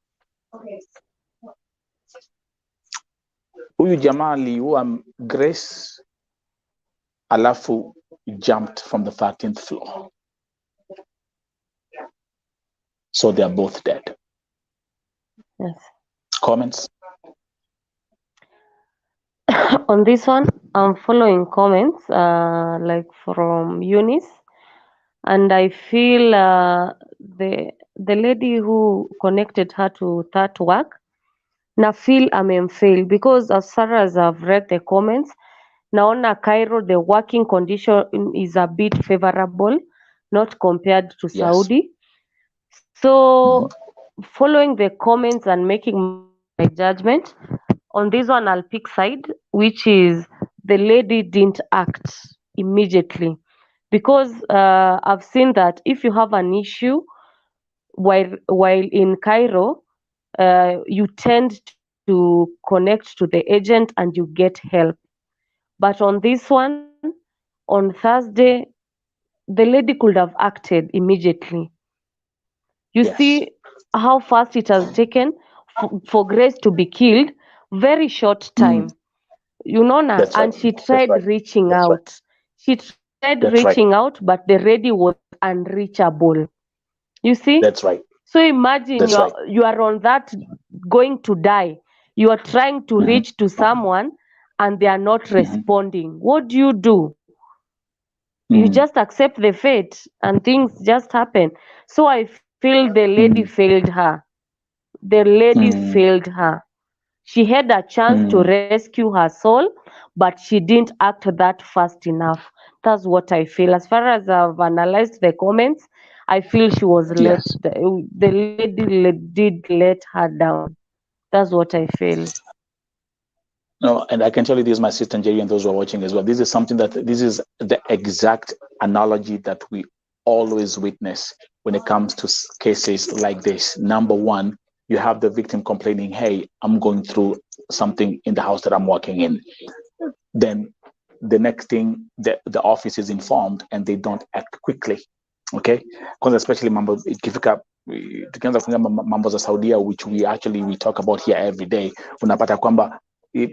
huyu jamaa aliua Grace alafu jumped from the 13th floor. So they are both dead. Yes. Comments? On this one, I'm following comments like from Eunice, and I feel the lady who connected her to that work, na feel amemfail, because as far as I've read the comments, naona Cairo, the working condition is a bit favorable, not compared to Yes. Saudi. So following the comments and making my judgment, on this one I'll pick side, which is the lady didn't act immediately, because I've seen that if you have an issue while in Cairo, you tend to connect to the agent and you get help. But on this one, on Thursday, the lady could have acted immediately. You Yes. see how fast it has taken for Grace to be killed, very short time. You know now, That's right. and she That's tried right. reaching That's right. out. She tried That's right. reaching out, but the lady was unreachable. You see? That's right. So imagine That's right. you are on that, going to die. You are trying to reach to someone and they are not responding. What do? You just accept the fate and things just happen. So I feel the lady failed her. The lady failed her. She had a chance to rescue her soul, but she didn't act that fast enough. That's what I feel. As far as I've analyzed the comments, I feel she was let. Yes. The lady did let her down. That's what I feel. No, and I can tell you this, my sister Jerry, and those who are watching as well. This is something this is the exact analogy that we always witness when it comes to cases like this. Number one, you have the victim complaining, "Hey, I'm going through something in the house that I'm working in." Then the next thing, the office is informed and they don't act quickly. Okay, because especially mambo ikifika, tukianza kuongea mambo za Saudia, which we talk about here every day, unapata kwamba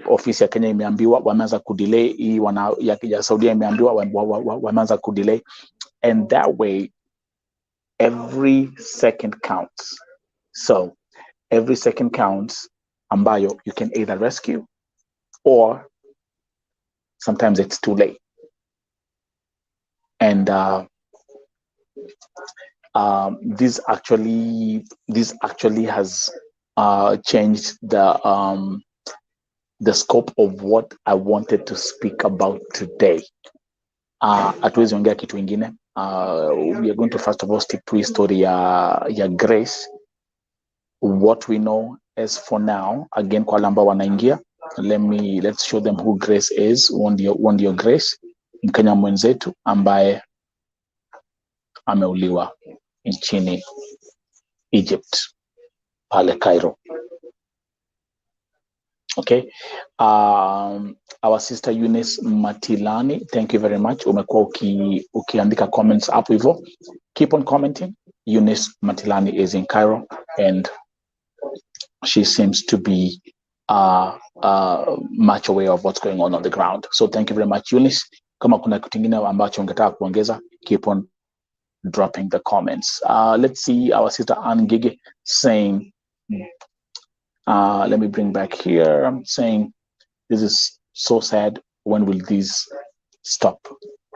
ofisi ya Kenya imeambiwa wameanza kudelay, hii ya Saudia imeambiwa wameanza kudelay, and that way every second counts. So every second counts, ambayo you can either rescue or sometimes it's too late. And this actually has changed the scope of what I wanted to speak about today. Hatuwezi ongea kitu ingine. We are going to first of all stick to his story ya Grace. What we know as for now, again kwa lamba wanaingia, let's show them who Grace is. Ndio Grace, Mkenya mwenzetu ambaye ameuliwa nchini Egypt pale Cairo. Okay. Our sister Eunice Matilani, thank you very much. Umekuwa ukiandika comments hapo hivyo. Keep on commenting. Eunice Matilani is in Cairo and she seems to be much aware of what's going on the ground. So thank you very much, Eunice. Kama kuna kitu kingine ambacho ungetaka kuongeza, keep on dropping the comments. Let's see our sister Ann Gigi saying, let me bring back here, saying, this is so sad. When will these stop?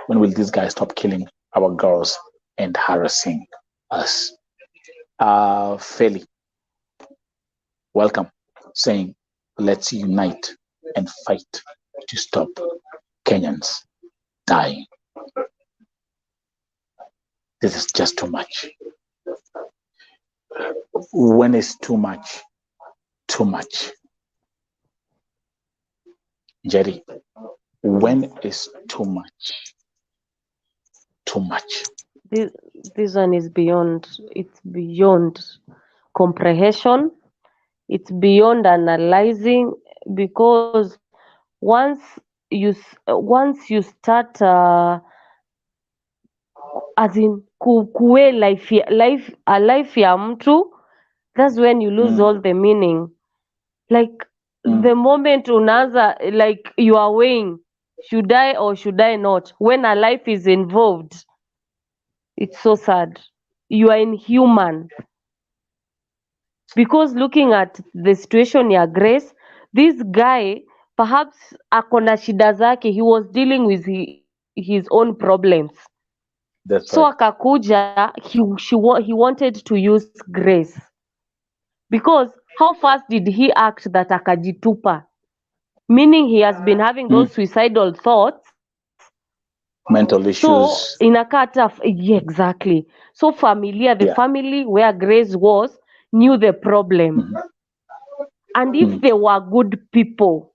When will these guys stop killing our girls and harassing us? Feli, welcome, saying, Let's unite and fight to stop Kenyans dying. This is just too much. When it's too much, too much. Jerry, when is too much, too much? This one is beyond. It's beyond comprehension. It's beyond analyzing, because once you start as in kue life ya mtu, that's when you lose all the meaning. Like the moment unaanza, like you are weighing, should I or should I not, when a life is involved, it's so sad. You are inhuman. Because looking at the situation ya Grace, this guy perhaps akona shida zake, he was dealing with his own problems. That's So right. akakuja, he wanted to use Grace. Because how fast did he act that akajitupa? Meaning he has been having those suicidal thoughts. Mental So issues. inakaa tough. Yeah, exactly. So the family where Grace was knew the problem. And if they were good people,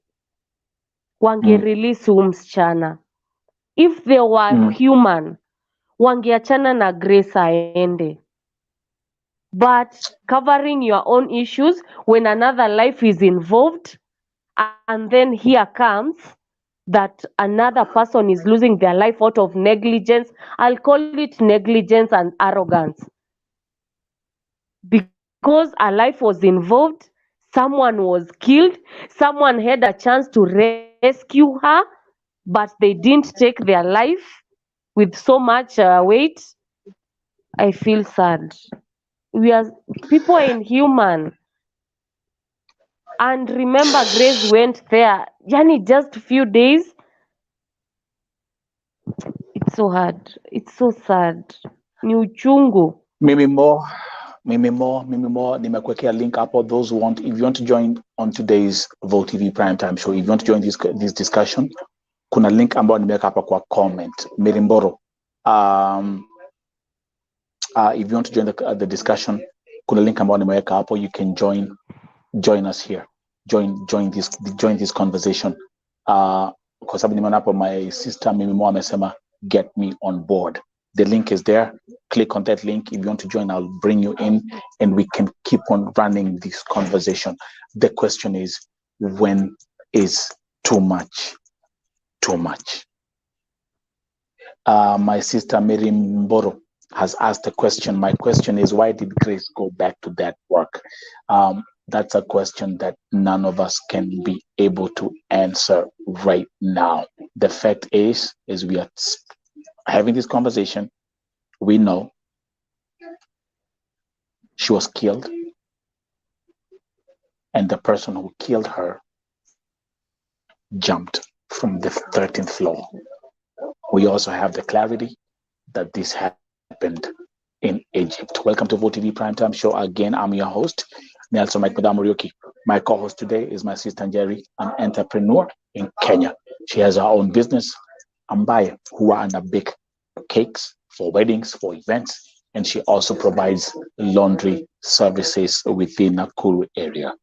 wangerelease huyu msichana. If they were human, wangeachana na Grace aende. But covering your own issues when another life is involved, and then here comes that another person is losing their life out of negligence. I'll call it negligence and arrogance. Because a life was involved, someone was killed, someone had a chance to rescue her, but they didn't take their life with so much weight. I feel sad. People are inhuman. And remember, Grace went there, yani just a few days. It's so hard. It's so sad. Ni uchungu. Mimi more. Nimekuwekea link hapo. Those who want, if you want to join on today's Vote TV Primetime Show, if you want to join this discussion, kuna link ambayo nimeweka hapa kwa comment. Mirimboro. If you want to join the discussion, kuna link ambayo nimeweka hapo. You can join us here. Join this conversation. Kwa sababu nimeona hapo my sister Mimi Mo amesema get me on board. The link is there. Click on that link. If you want to join, I'll bring you in and we can keep on running this conversation. The question is, when is too much too much? My sister Mary Mboro has asked a question. My question is, why did Grace go back to that work? That's a question that none of us can be able to answer right now. The fact is we are having this conversation. We know she was killed, and the person who killed her jumped from the 13th floor. We also have the clarity that this happened in Egypt. Welcome to Vote TV Primetime Show. Again, I'm your host, Nelson Mike Murioki. My co-host today is my sister Jerry, an entrepreneur in Kenya. She has her own business, Ambaye, who are under bake cakes for weddings, for events, and she also provides laundry services within Nakuru area.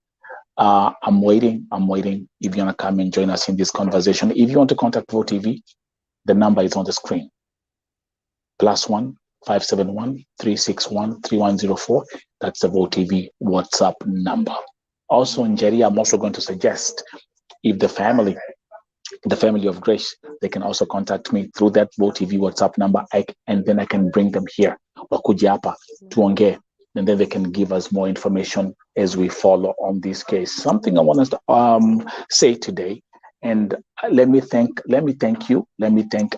I'm waiting. If you want to come and join us in this conversation, if you want to contact Vote TV, the number is on the screen. +1 571 361 3104. That's the Vote TV WhatsApp number. Also, in Jerry, I'm also going to suggest if the family of Grace, they can also contact me through that Vote TV WhatsApp number, and then I can bring them here. Wakuje hapa tuongee, and then they can give us more information as we follow on this case. Something I want us to say today, and let me thank you.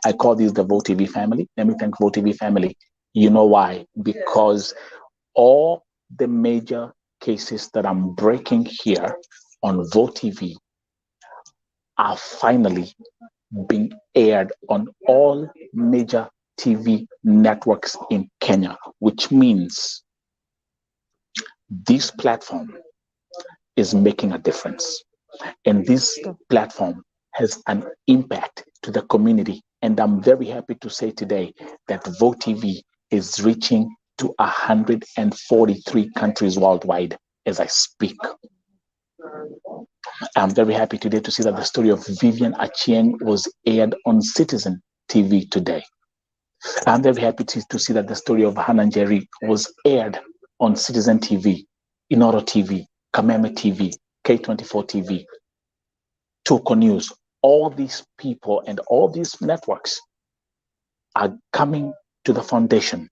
I call this the Vote TV family. Let me thank Vote TV family. You know why? Because all the major cases that I'm breaking here on Vote TV are finally being aired on all major TV networks in Kenya, which means this platform is making a difference. And this platform has an impact to the community. And I'm very happy to say today that Vote TV is reaching to 143 countries worldwide as I speak. I'm very happy today to see that the story of Vivian Achieng was aired on Citizen TV today. I'm very happy to see that the story of Hannah Njeri was aired on Citizen TV, Inoro TV, Kameme TV, K24 TV, Tuko News. All these people and all these networks are coming to the foundation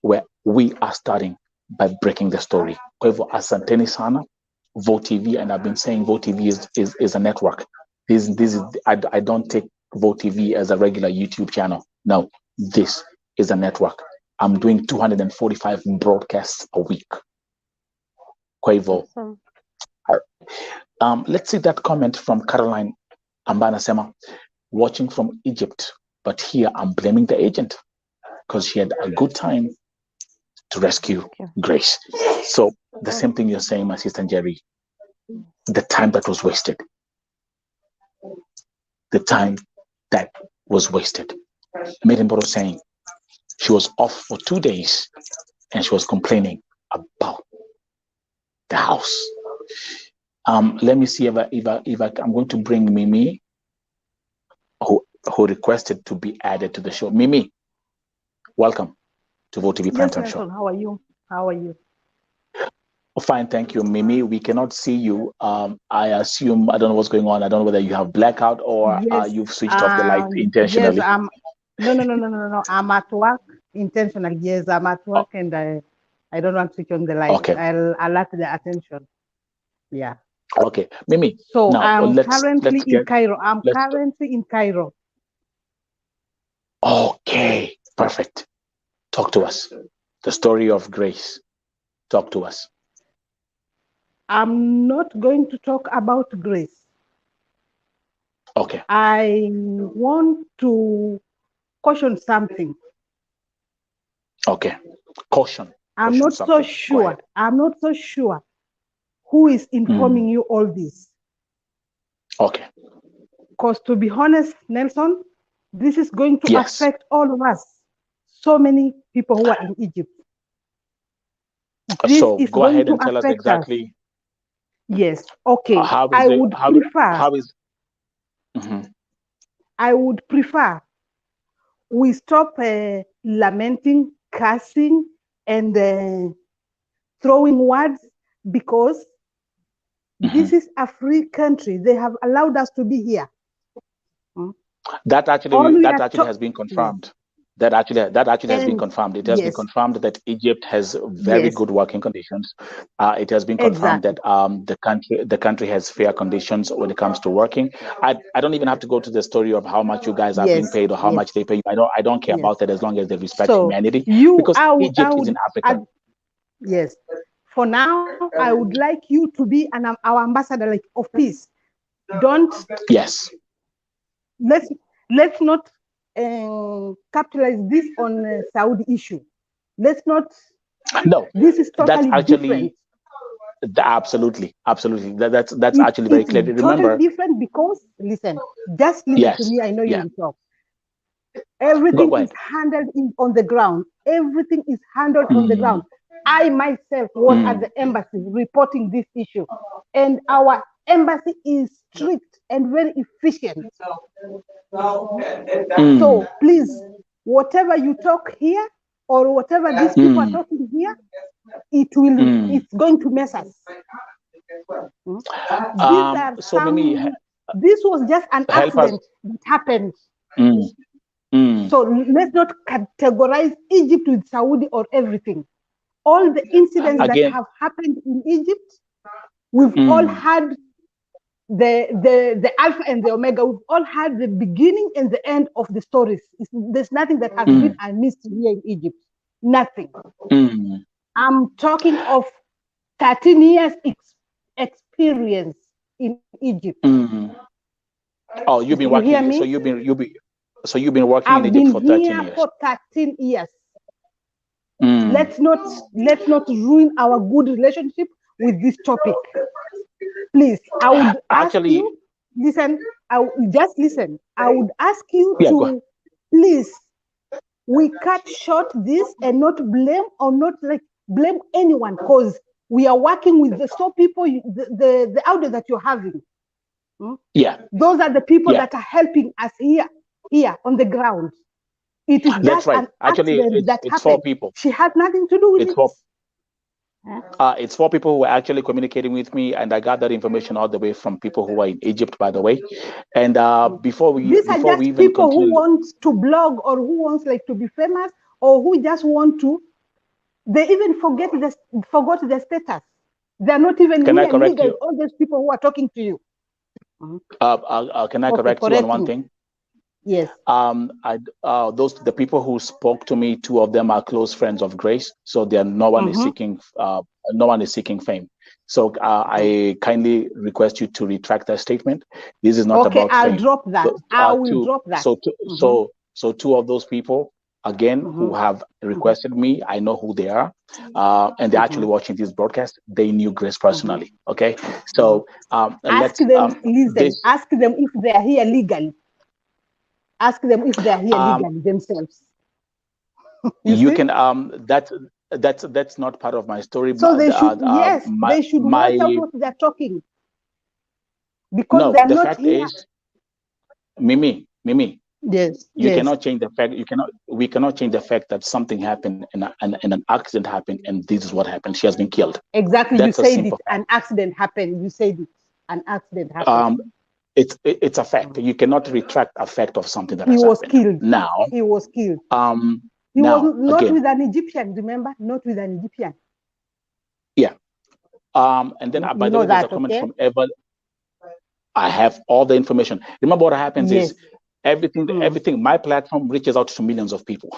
where we are starting by breaking the story. Kwa hivyo, asanteni sana, Vote TV, and I've been saying Vote TV is a network. This is I don't take Vote TV as a regular YouTube channel. No, this is a network. I'm doing 245 broadcasts a week. Kwa hivyo, let's see that comment from Caroline Ambana Sema, watching from Egypt, but here I'm blaming the agent because she had a good time to rescue Grace. So the same thing you're saying, my sister Jerry, the time that was wasted. The time that was wasted. Mirimboro saying she was off for 2 days and she was complaining about the house. Let me see if I'm going to bring Mimi, who requested to be added to the show. Mimi, welcome to Vote TV Primetime Show. How are you? How are you? Oh, fine, thank you, Mimi. We cannot see you. I assume, I don't know what's going on. I don't know whether you have blackout or you've switched off the lights intentionally. Yes, no. I'm at work intentionally. Yes, I'm at work and I don't want to switch on the light. Okay. I'll alert the attention. Yeah. Okay, Mimi. So now, I'm currently in Cairo. I'm currently in Cairo. Okay, perfect. Talk to us. The story of Grace. Talk to us. I'm not going to talk about Grace. Okay. I want to caution something. Okay. Caution. I'm not so sure. I'm not so sure who is informing you all this. Okay. Because to be honest, Nelson, this is going to affect all of us. So many people who are in Egypt. This so is go going ahead to and tell us exactly. Us. Yes. Okay. I would prefer we stop lamenting, cursing, and throwing words, because this is a free country. They have allowed us to be here. That actually has been confirmed. Yes. That actually has been confirmed. It has been confirmed that Egypt has very good working conditions. It has been confirmed that the country has fair conditions when it comes to working. I don't even have to go to the story of how much you guys are being paid or how much they pay you. I don't care about that as long as they respect humanity. Because Egypt is in Africa. Yes. For now, I would like you to be our ambassador of peace. Don't. Yes. Let's not capitalize this on Saudi issue. Let's not. No. This is totally different. Absolutely. That's actually very clear. Remember, totally different because listen, just listen to me. I know you will talk. Everything is handled on the ground. Everything is handled on the ground. I myself was at the embassy reporting this issue, and our embassy is strict and very efficient. So please, whatever you talk here or whatever these people are talking here, it's going to mess us. This was just an accident that happened. So let's not categorize Egypt with Saudi or everything. All the incidents that have happened in Egypt, we've all had the alpha and the omega. We've all had the beginning and the end of the stories. There's nothing that has been missed here in Egypt. Nothing. I'm talking of 13 years experience in Egypt. Oh, you've been working. Hear me? So you've been working in Egypt for 13 years. I've been here for 13 years. Let's not ruin our good relationship with this topic. please, I would ask actually, you, listen, just listen. I would ask you yeah, to, please, we cut short this and not blame or not like blame anyone, because we are working with the people, the audio that you're having. Yeah. Those are the people that are helping us here on the ground. It is just right. an Actually, accident that it's happened. 4 people. She has nothing to do with it. It's 4 people who are actually communicating with me, and I got that information all the way from people who are in Egypt, by the way. And before we these are just even people continue, who want to blog or who wants like to be famous or who just want to. They even forgot the status. They're not even can here I correct legal. you? All those people who are talking to you. Can I correct you on one thing? Yes. The people who spoke to me, 2 of them are close friends of Grace, so no one is seeking fame. So I kindly request you to retract that statement. This is not about I'll fame. drop that. I will drop that. So 2 of those people, again, who have requested me, I know who they are, and they're actually watching this broadcast. They knew Grace personally. Okay, so ask them. Ask them if they are here legally. Ask them if they are here legally themselves. You can that's not part of my story. So they should they should watch out what they're talking, because they're not here. Is, Mimi. Yes. You cannot change the fact. We cannot change the fact that something happened and an accident happened, and this is what happened. She has been killed. Exactly. That's you said it. An accident happened. You said it. An accident happened. It's a fact. You cannot retract a fact of something that he has was happened. Killed. Now he was killed. He was not with an Egyptian. Remember, not with an Egyptian. Yeah. And then by the way, there's a comment from Evan. I have all the information. Remember what happens is everything. My platform reaches out to millions of people.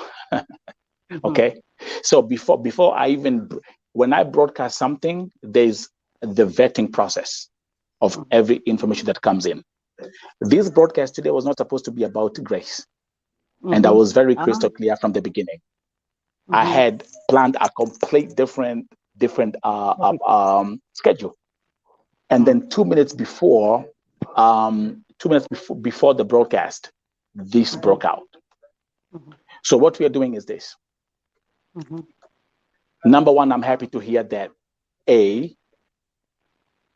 Okay. So before I even, when I broadcast something, there's the vetting process of every information that comes in. This broadcast today was not supposed to be about Grace. And I was very crystal clear from the beginning. I had planned a complete different schedule. And then 2 minutes before the broadcast, this broke out. So what we are doing is this. Number one, I'm happy to hear that A,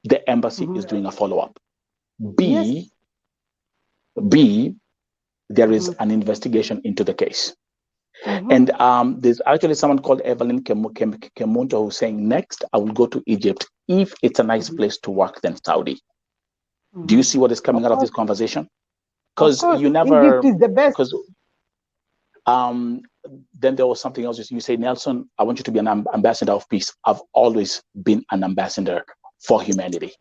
the embassy is doing a follow-up. B, there is an investigation into the case. And there's actually someone called Evelyn Kemunto who's saying, next, I will go to Egypt if it's a nice place to work than Saudi. Do you see what is coming out of this conversation? Because you never... Egypt is the best. Because then there was something else. You say, Nelson, I want you to be an ambassador of peace. I've always been an ambassador for humanity.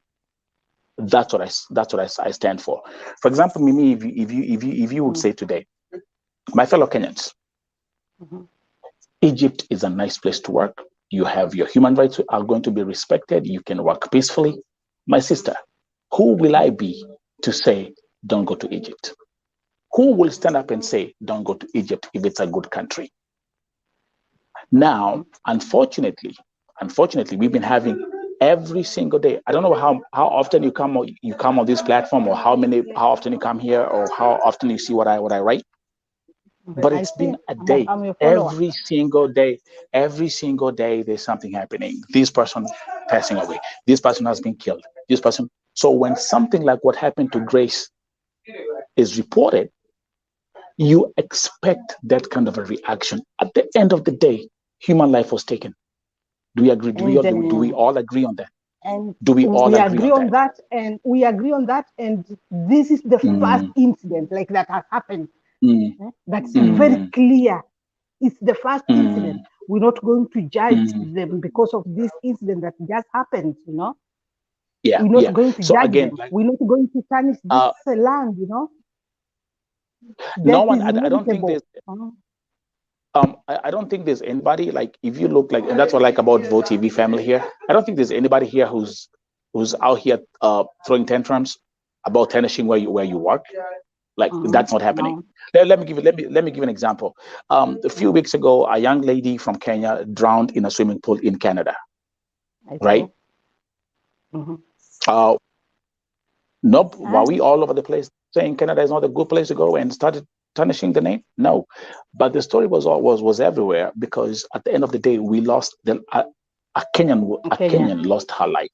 That's what I stand for. For example, Mimi, if you would say today, my fellow Kenyans, Egypt is a nice place to work. You have your human rights are going to be respected. You can work peacefully. My sister, who will I be to say, don't go to Egypt? Who will stand up and say, don't go to Egypt if it's a good country? Now, unfortunately, we've been having every single day. I don't know how often you come on this platform, or how often you come here, or how often you see what I write. But it's been a day. Every single day, there's something happening. This person passing away. This person has been killed. This person. So when something like what happened to Grace is reported, you expect that kind of a reaction. At the end of the day, human life was taken. Do we agree? Do we all agree on that? And do we all agree on that? And we agree on that. And this is the first incident like that has happened. That's very clear. It's the first incident. We're not going to judge them because of this incident that just happened, you know? Yeah. We're not going to judge them. We're not going to tarnish this land, you know? No one, I don't think there's I don't think there's anybody, like, if you look, like, and that's what I like about Vote TV family here. I don't think there's anybody here who's out here throwing tantrums about tarnishing where you work. Like, that's not happening. Let me give an example. A few weeks ago, a young lady from Kenya drowned in a swimming pool in Canada. Right? Nope. Were we all over the place saying Canada is not a good place to go and started tarnishing the name? No. But the story was everywhere, because at the end of the day, we lost a Kenyan lost her life.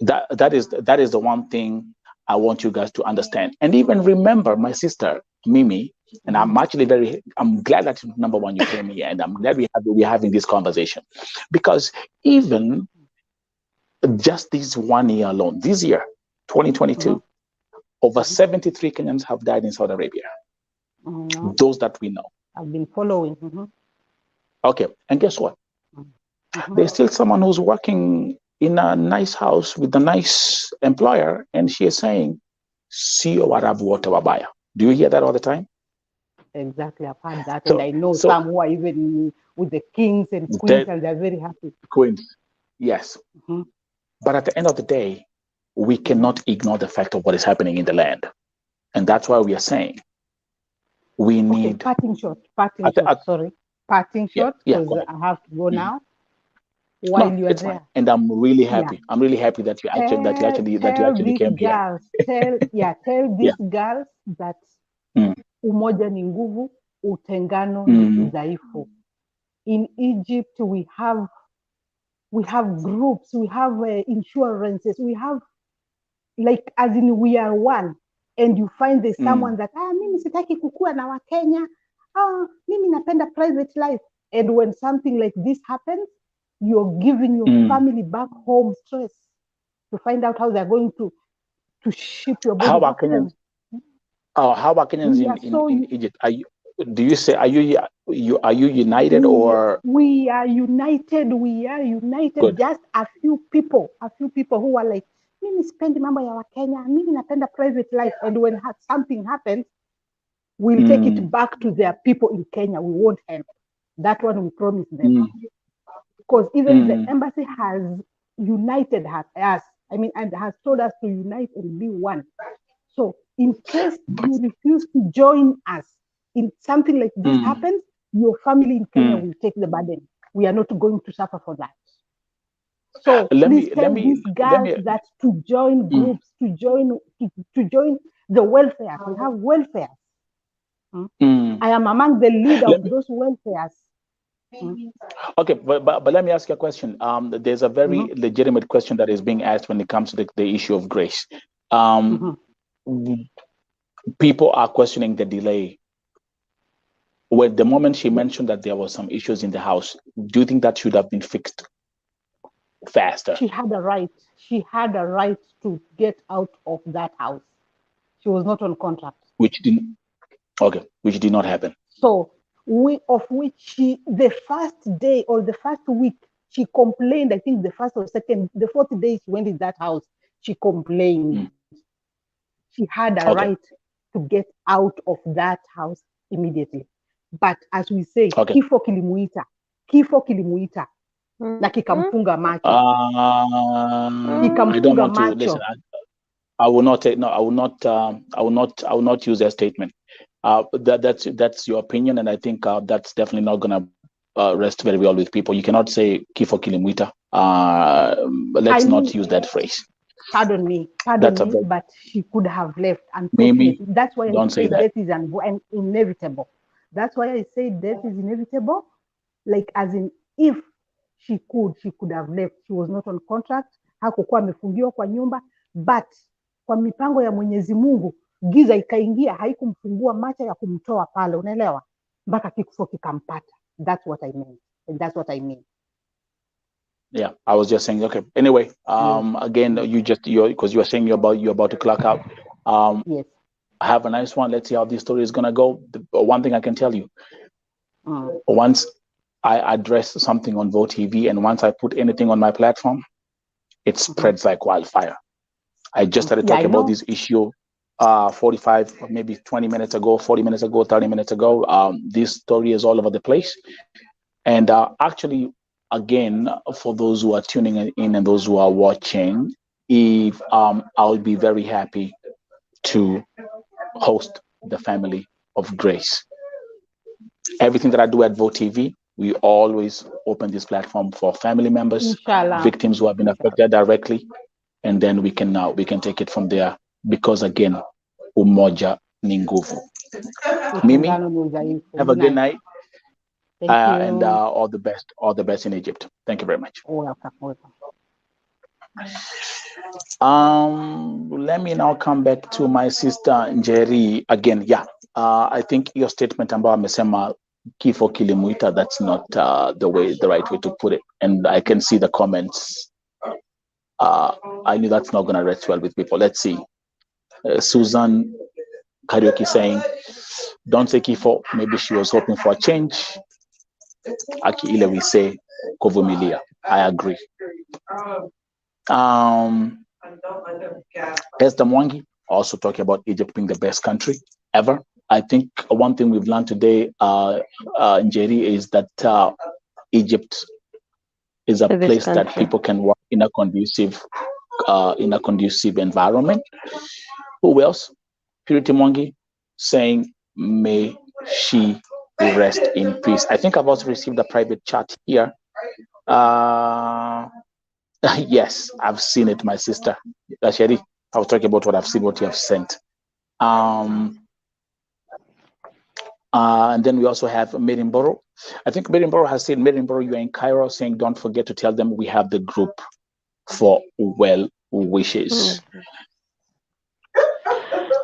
That is the one thing I want you guys to understand. And even remember my sister Mimi, and I'm glad that, number one, you came here, and I'm glad we're having this conversation, because even just this 1 year alone, this year 2022, over 73 Kenyans have died in Saudi Arabia. Those that we know. I've been following. Okay, and guess what? There's still someone who's working in a nice house with a nice employer, and she is saying, "Sio Warabu wote wabaya." Do you hear that all the time? Exactly, I've heard that, and I know some who are even with the kings and queens, and they're very happy. Queens, yes. But at the end of the day, we cannot ignore the fact of what is happening in the land, and that's why we are saying we need. Parting shot, because I have to go now. While you are there, fine. And I'm really happy. I'm really happy that you actually came here. Tell these girls that umoja ni nguvu, utengano ni udhaifu. In Egypt, we have groups, we have insurances, we have, like, as in we are one. And you find there's someone that mimi sitaki kukua na Wakenya, mimi napenda private life. And when something like this happens, you're giving your family back home stress to find out how they're going to ship your body back home. How are Kenyans in Egypt? Are you united, or? We are united. We are united. Good. Just a few people who are like, mimi sipendi mambo ya Wakenya, mimi napenda private life. And when something happens, we'll take it back to their people in Kenya. We won't help. That one we promise them. Because even the embassy has united us, and has told us to unite and be one. So in case you refuse to join us in something like this happens, your family in Kenya will take the burden. We are not going to suffer for that. So please tell these guys that to join groups, to join the welfare. We have welfare. I am among the leader of those welfares. Okay, but let me ask you a question. There's a very legitimate question that is being asked when it comes to the issue of grace. People are questioning the delay. Well, the moment she mentioned that there was some issues in the house, do you think that should have been fixed faster? She had a right. She had a right to get out of that house. She was not on contract. Which did not happen. So, the first day or the first week, she complained. I think the first or second, the fourth day she went in that house, she complained. She had a right to get out of that house immediately. But as we say, kifo kilimuita na kikamfunga macho. I don't want to listen. I will not use that statement. That's your opinion, and I think that's definitely not going to rest very well with people. You cannot say kifo kilimwita. Let's not use that phrase. Pardon me, but she could have left. Unfortunately, that's why I say death is inevitable. That's why I say death is inevitable. Like, as in, if she could have left. She was not on contract. Hakukuwa amefungiwa kwa nyumba, but kwa mipango ya Mwenyezi Mungu giza ikaingia, haikumfungua macho ya kumtoa pale, unaelewa, mpaka kifo kikampata. That's what I mean. And that's what I mean. Yeah, I was just saying. Okay. Anyway, again, because you were saying you're about to clock out. Yes. Have a nice one. Let's see how this story is gonna go. One thing I can tell you, once I address something on Vote TV, and once I put anything on my platform, it spreads like wildfire. I just started talking about this issue 45, maybe 20 minutes ago, 40 minutes ago, 30 minutes ago. This story is all over the place. And actually, again, for those who are tuning in and those who are watching, if I'll be very happy to host the family of Grace. Everything that I do at Vote TV, we always open this platform for family members, victims who have been affected directly. and then we can take it from there, because again, umoja ni nguvu. Mimi, have a good night. Thank you. And all the best in Egypt. Thank you very much. Welcome. Let me now come back to my sister Njeri again. Yeah, I think your statement ambayo amesema kifo kilimuita, that's not the right way to put it, and I can see the comments. I knew that's not going to rest well with people. Let's see. Susan Karaoke saying, don't say kifo, maybe she was hoping for a change. Aki ile we say kuvumilia. I agree. Esther Mwangi also talking about Egypt being the best country ever. I think one thing we've learned today, Njeri, is that Egypt is a place that people can work in a conducive environment. Who else? Purity Mwangi saying, may she rest in peace. I think I've also received a private chat here. Yes, I've seen it, my sister. Sheri, I was talking about what I've seen, what you have sent. And then we also have Mirimboro. I think Mirimboro has said, Mirimboro, you're in Cairo, saying, don't forget to tell them we have the group for well wishes.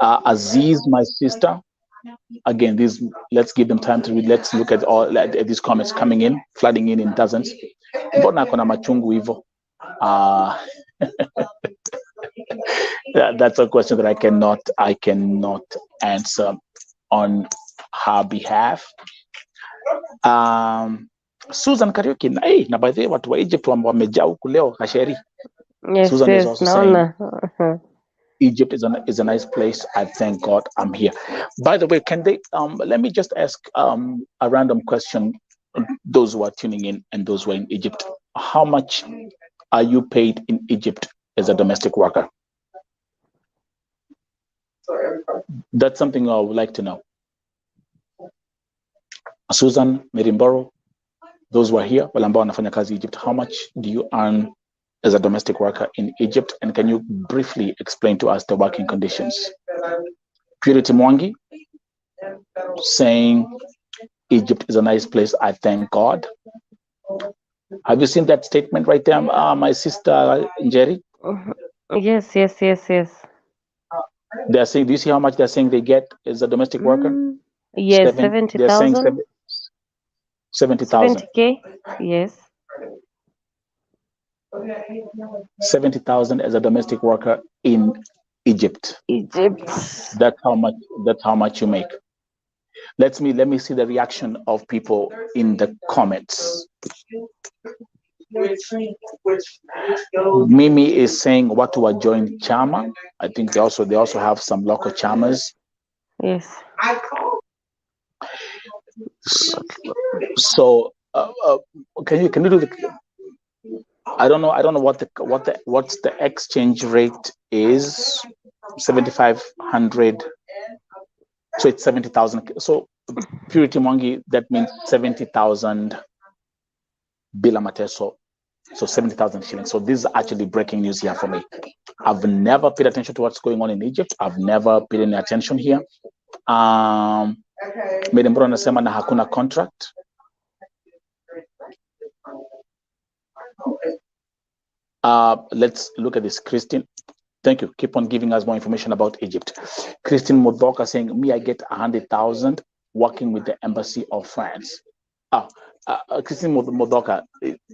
Aziz, my sister, again, let's give them time to read. Let's look at all at these comments coming in, flooding in dozens. Mbona kuna machungu hivyo? That's a question that I cannot answer on her behalf. Susan Karaoke, na by the way, watu wa Egypt wamejaa huku leo Kasheri. Yes, Susan is also saying, Egypt is a nice place. I thank God I'm here. By the way, can they let me just ask a random question, those who are tuning in and those who are in Egypt. How much are you paid in Egypt as a domestic worker? That's something I would like to know. Susan, Mirimboro, those who are here, wale ambao wanafanya kazi Egypt, how much do you earn as a domestic worker in Egypt? And can you briefly explain to us the working conditions? Purity Mwangi saying, Egypt is a nice place. I thank God. Have you seen that statement right there, my sister Njeri? Yes. They're saying, do you see how much they're saying they get as a domestic worker? Yes, 70,000. They're saying 70,000. 70K, yes. 70,000 as a domestic worker in Egypt. That's how much you make. Let me see the reaction of people in the comments. Mimi is saying what to join Chama. I think they also have some local Chamas. Yes. So can you do the? I don't know what the exchange rate is. 7,500. So it's 70,000. So Purity Mwangi, that means 70,000 bila mateso. So 70,000 shillings. So this is actually breaking news here for me. I've never paid attention to what's going on in Egypt. I've never paid any attention here. Mirimboro anasema na hakuna contract. Let's look at this. Christine, thank you. Keep on giving us more information about Egypt. Christine Modoka saying, me, I get 100,000 working with the Embassy of France. Christine Modoka,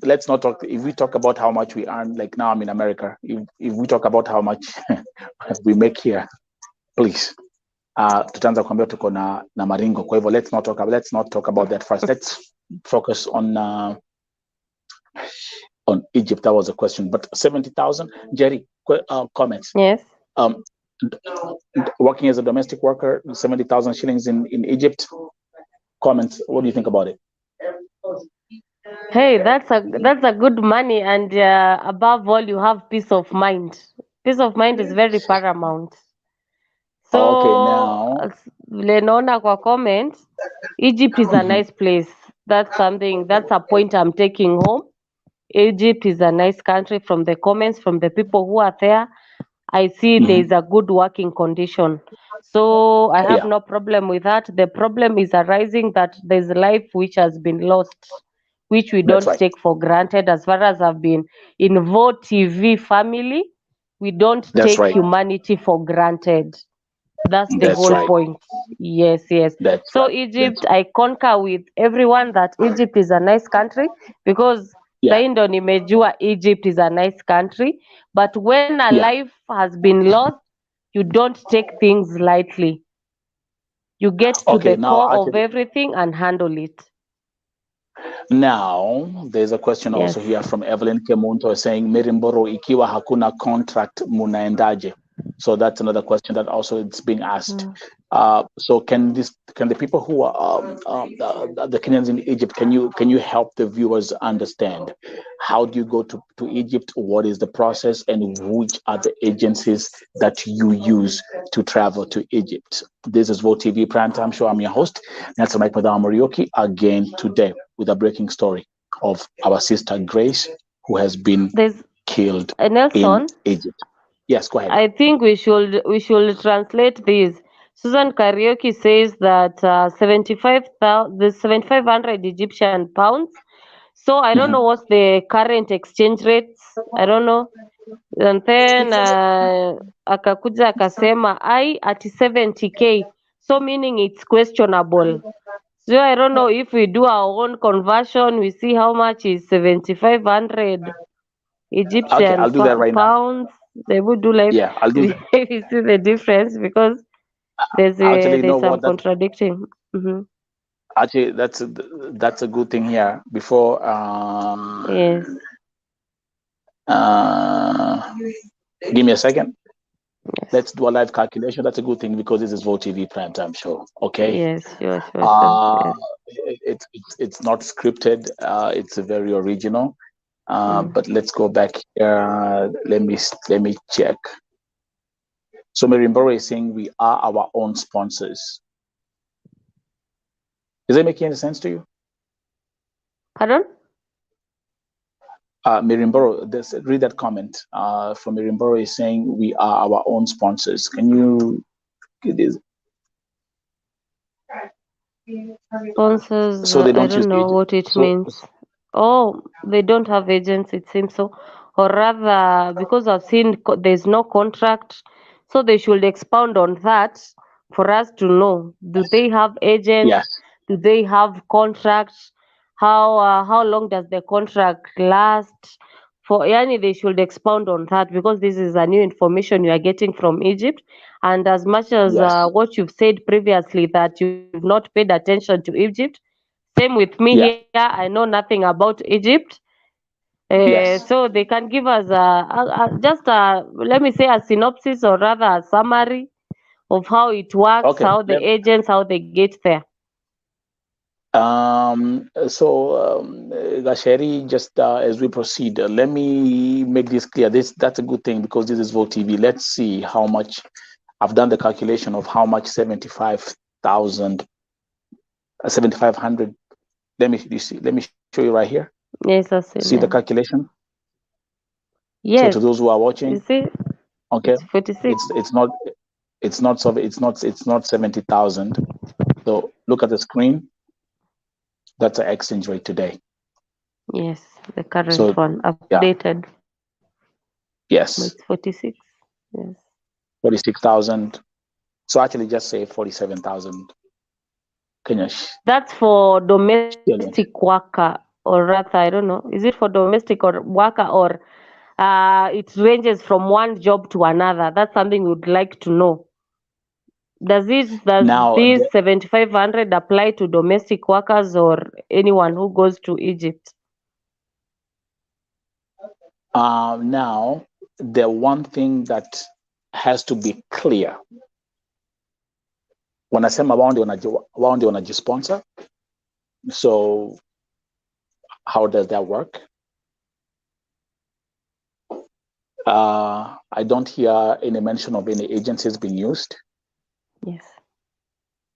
let's not talk. If we talk about how much we earn, like now I'm in America, if we talk about how much we make here, please. Tutaanza kuambia tuko na maringo. Kwa hivyo let's not talk about that first. Let's focus on Egypt. That was a question. But 70,000, Jerry, comments. Yes. Working as a domestic worker, 70,000 shillings in Egypt. Comments. What do you think about it? Hey, that's a good money, and above all, you have peace of mind. Peace of mind is very paramount. So, okay, now Lenona kwa comment, Egypt is a nice place. That's a point I'm taking home. Egypt is a nice country. From the comments from the people who are there, I see there is a good working condition. So I have no problem with that. The problem is arising that there's life which has been lost, which we don't take for granted. As far as I've been in VOTV family, we don't take humanity for granted. That's the whole point. Yes, yes. So Egypt, I concur with everyone that Egypt is a nice country, because saindo nimejua Egypt is a nice country, but when a life has been lost, you don't take things lightly. You get to the core of everything and handle it. Now, there's a question also here from Evelyn Kemunto saying, Mirimboro ikiwa hakuna contract munaendaje? So that's another question that also it's being asked. So can the people who are the Kenyans in Egypt, can you help the viewers understand how do you go to Egypt? What is the process, and which are the agencies that you use to travel to Egypt? This is Vote TV Primetime Show. I'm your host, Nelson Mike Madam Morioki, again today with a breaking story of our sister Grace, who has been killed in Egypt. Yes, go ahead. I think we should translate this. Susan Karaoke says that 7,500 Egyptian pounds. So I don't know what's the current exchange rates. I don't know. And then akakuja akasema at 70k. So meaning it's questionable. So I don't know if we do our own conversion, we see how much is 7,500 Egyptian I'll do that right pounds. They would do like I'll do that. we see the difference, because there's some contradicting. Actually, that's a good thing here. Before yes. Give me a second. Yes. Let's do a live calculation. That's a good thing, because this is Vote TV Primetime Show. Okay. Yes, sure. It's not scripted. It's very original. But let's go back here. Let me check. So Mirimboro is saying we are our own sponsors. Is that making any sense to you? Pardon? Mirimboro, read that comment from Mirimboro is saying we are our own sponsors. Can you get this? Sponsors, so they don't I don't know what it means. Oh, they don't have agents, it seems so. Or rather, because I've seen there's no contract, so they should expound on that for us to know. Do they have agents? Yes. Do they have contracts? How long does the contract last? They should expound on that, because this is a new information you are getting from Egypt. And as much as what you've said previously, that you've not paid attention to Egypt, same with me here. I know nothing about Egypt. So they can give us let me say a synopsis, or rather a summary of how it works, how the agents, how they get there. Gasheri, just as we proceed, let me make this clear. That's a good thing, because this is Vote TV. Let's see how much. I've done the calculation of how much 7,500. Let me show you right here. Yes, I see. See the calculation. Yes. So to those who are watching, you see, okay, it's 46. It's not 70,000. So look at the screen. That's the exchange rate today. Yes, the current one updated. Yes. It's 46. Yes. 46,000. So actually, just say 47,000. That's for domestic worker, or rather, I don't know. Is it for domestic or worker, or it ranges from one job to another? That's something we'd like to know. Does this 7,500 apply to domestic workers or anyone who goes to Egypt? Now, the one thing that has to be clear, wanasema wao ndio wanajisponsor. So how does that work? I don't hear any mention of any agencies being used. Yes.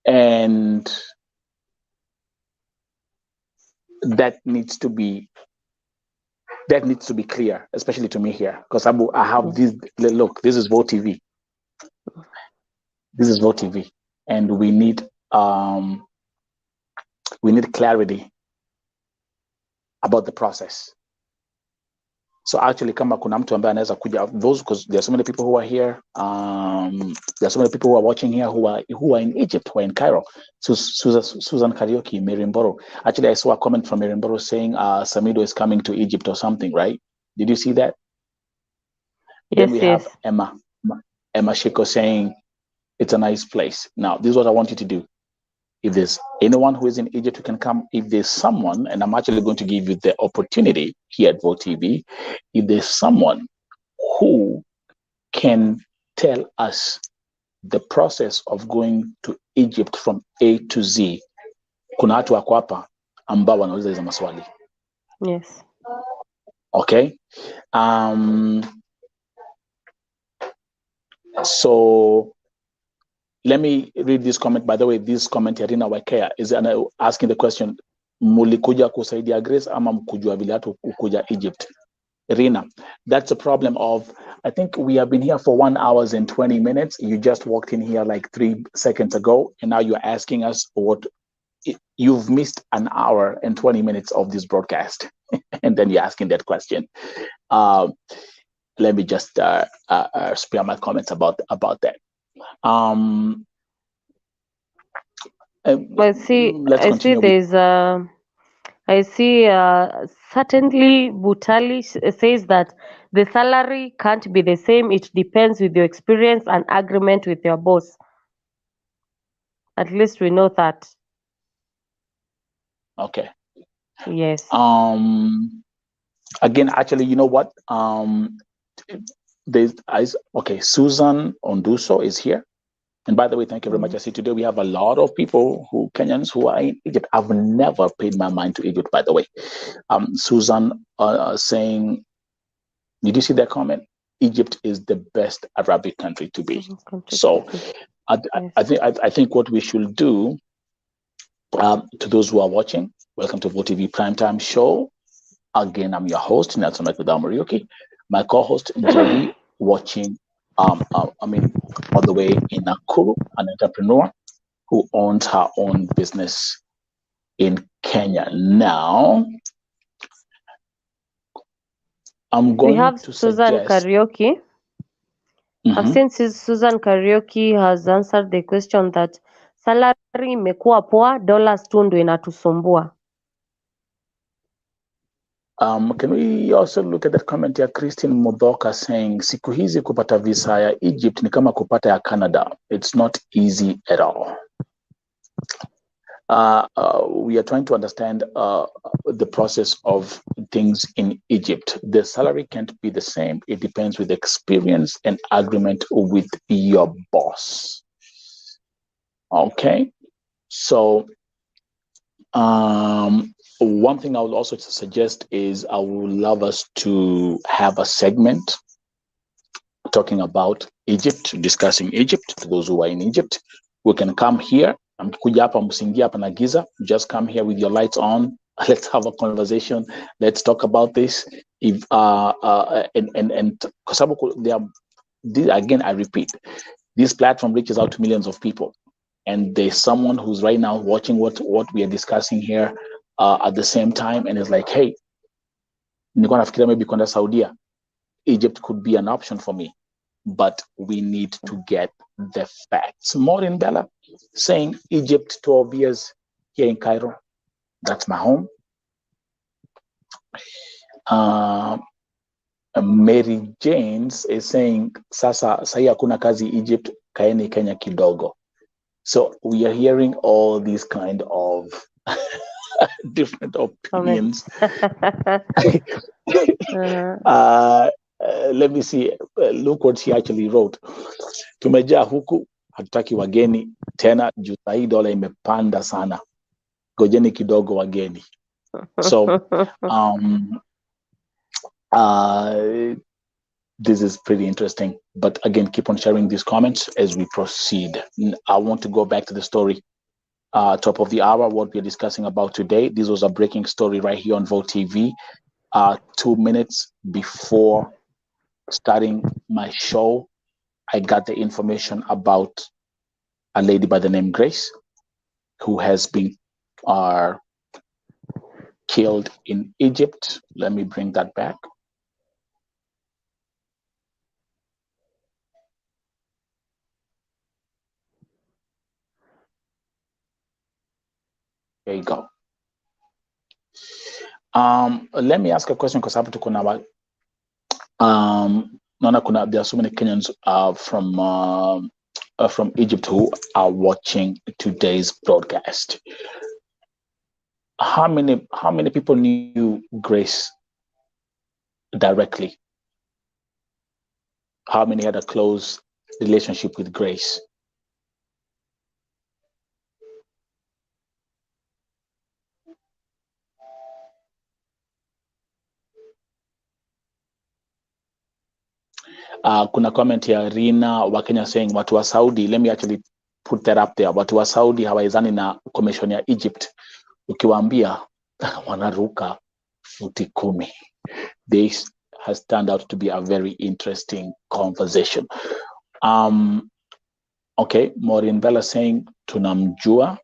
And that needs to be That needs to be clear, especially to me here, because I have this. Look, this is Vote TV. This is Vote TV, and we need clarity about the process. So actually, kama kuna mtu ambaye anaweza kuja, those, because there are so many people who are here. There are so many people who are watching here who are in Egypt, who are in Cairo. So Susan Karaoke, Mirimboro. Actually, I saw a comment from Mirimboro saying Samido is coming to Egypt or something, right? Did you see that? Yes, then we have Emma Shiko saying it's a nice place. Now, this is what I want you to do. If there's anyone who is in Egypt who can come, if there's someone, and I'm actually going to give you the opportunity here at Vote TV, if there's someone who can tell us the process of going to Egypt from A to Z, kuna watu wako hapa ambao wanauliza hizo maswali. Yes. Okay. So let me read this comment. By the way, this comment, Irina Wakea, is asking the question, mulikuja kusaidia Grace ama mkujua vile hatu kukuja Egypt? Irina, that's a problem of, I think we have been here for 1 hour and 20 minutes. You just walked in here like 3 seconds ago, and now you're asking us you've missed 1 hour and 20 minutes of this broadcast. And then you're asking that question. Let me just spare my comments about that. But I see certainly Butali says that the salary can't be the same. It depends with your experience and agreement with your boss. At least we know that. Okay. Yes. Again, actually, you know what? Susan Onduso is here. And by the way, thank you very much. I see today we have a lot of people Kenyans who are in Egypt. I've never paid my mind to Egypt, by the way. Susan saying, did you see that comment? Egypt is the best Arabic country to be. So I think what we should do, to those who are watching, welcome to Vote TV Primetime Show. Again, I'm your host, Nelson Marioki. My co-host, Jody, watching, all the way in Nakuru, an entrepreneur who owns her own business in Kenya. Now, I'm going we have to Susan Karaoke. I've seen Susan Karaoke has answered the question that salary imekuwa poa, dollars tu ndo inatusumbua. Can we also look at that comment ya Christine Mudoka saying siku hizi kupata visa ya Egypt ni kama kupata ya Canada. It's not easy at all. We are trying to understand the process of things in Egypt. The salary can't be the same. It depends with experience and agreement with your boss. Okay, so one thing I would also suggest is I would love us to have a segment talking about Egypt, discussing Egypt. For those who are in Egypt, we can come here. Just come here with your lights on. Let's have a conversation. Let's talk about this. If again, I repeat, this platform reaches out to millions of people. And there's someone who's right now watching what we are discussing here at the same time, and is like, hey, nilikuwa nafikiria maybe kwenda Saudia. Egypt could be an option for me, but we need to get the facts. Maureen Bella saying Egypt 12 years here in Cairo. That's my home. Mary James is saying sasa sahi hakuna kazi Egypt, kaeni Kenya kidogo. So we are hearing all these kind of different opinions. Let me see. Look what she actually wrote. Tumejaa huku, hatutaki wageni tena, juu hii dola imepanda sana. Gojeni kidogo wageni. So this is pretty interesting. But again, keep on sharing these comments as we proceed. I want to go back to the story. Top of the hour, what we're discussing about today. This was a breaking story right here on Vote TV. 2 minutes before starting my show, I got the information about a lady by the name Grace, who has been killed in Egypt. Let me bring that back. There you go. Let me ask a question because hapo tuko na naona there are so many Kenyans from Egypt who are watching today's broadcast. How many people knew Grace directly? How many had a close relationship with Grace? Kuna comment ya Rina wa Kenya saying watu wa Saudi, let me actually put that up there. Watu wa Saudi hawaizani na commission ya Egypt. Ukiwaambia wanaruka futi 10. This has turned out to be a very interesting conversation. Okay, Maureen Bella saying tunamjua.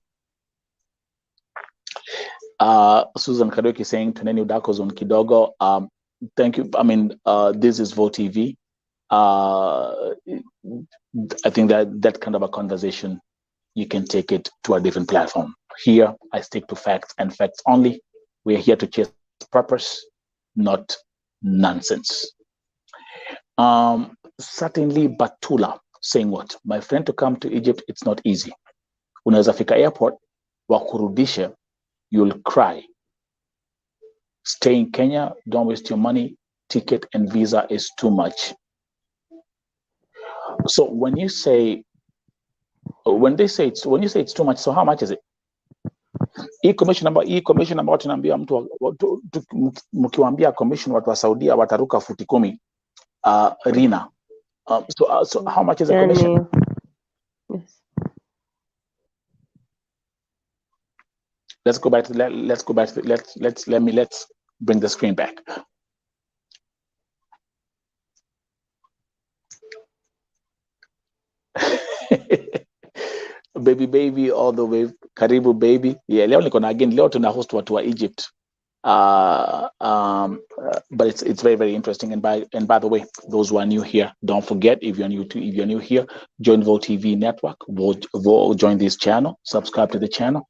Susan Kadoki saying tuneni udako zone kidogo. Thank you. I mean, this is Vo TV. I think that kind of a conversation, you can take it to a different platform. Here, I stick to facts and facts only. We're here to chase purpose, not nonsense. Certainly, Batula saying what? My friend, to come to Egypt, it's not easy. Unaweza fika airport, wakurudishe, you'll cry. Stay in Kenya, don't waste your money. Ticket and visa is too much. So when you say it's too much, so how much is it? Hii commission ambayo tunaambia mtu mkiwaambia commission watu wa Saudia wataruka futi 10, Rina. So how much is the commission? Yes. Let's bring the screen back. baby all the way, karibu baby. Yeah, leo niko na again, leo tuna host watu wa Egypt. But it's very, very interesting. And by the way, those who are new here, don't forget, if you're new here, join Vo TV network, join this channel, subscribe to the channel,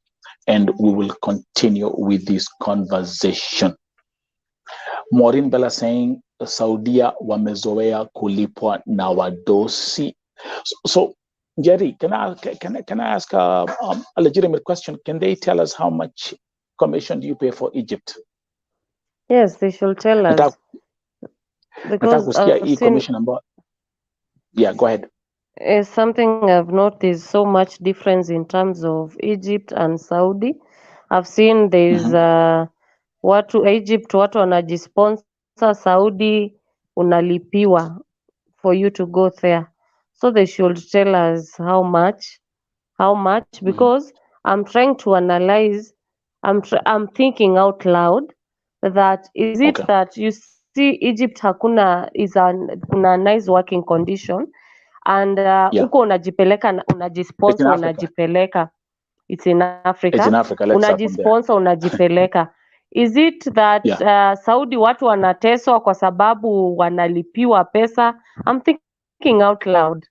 and we will continue with this conversation. Maureen Bella saying Saudia wamezoea kulipwa na wadosi. So Jerry, can I ask a legitimate question? Can they tell us how much commission do you pay for Egypt? Yes, they should tell us. Because commission about. Yeah, go ahead. It's something I've noticed, so much difference in terms of Egypt and Saudi. I've seen there's Egypt watu wanajisponsor, Saudi unalipiwa for you to go there. So they should tell us how much, because I'm trying to analyze, I'm thinking out loud that is it that you see Egypt kuna nice working condition and uko unajipeleka unajisponsor unajipeleka. It's in Africa. It's in Africa. Unajisponsor unajipeleka. Is it that Saudi watu wanateswa kwa sababu wanalipiwa pesa? I'm thinking out loud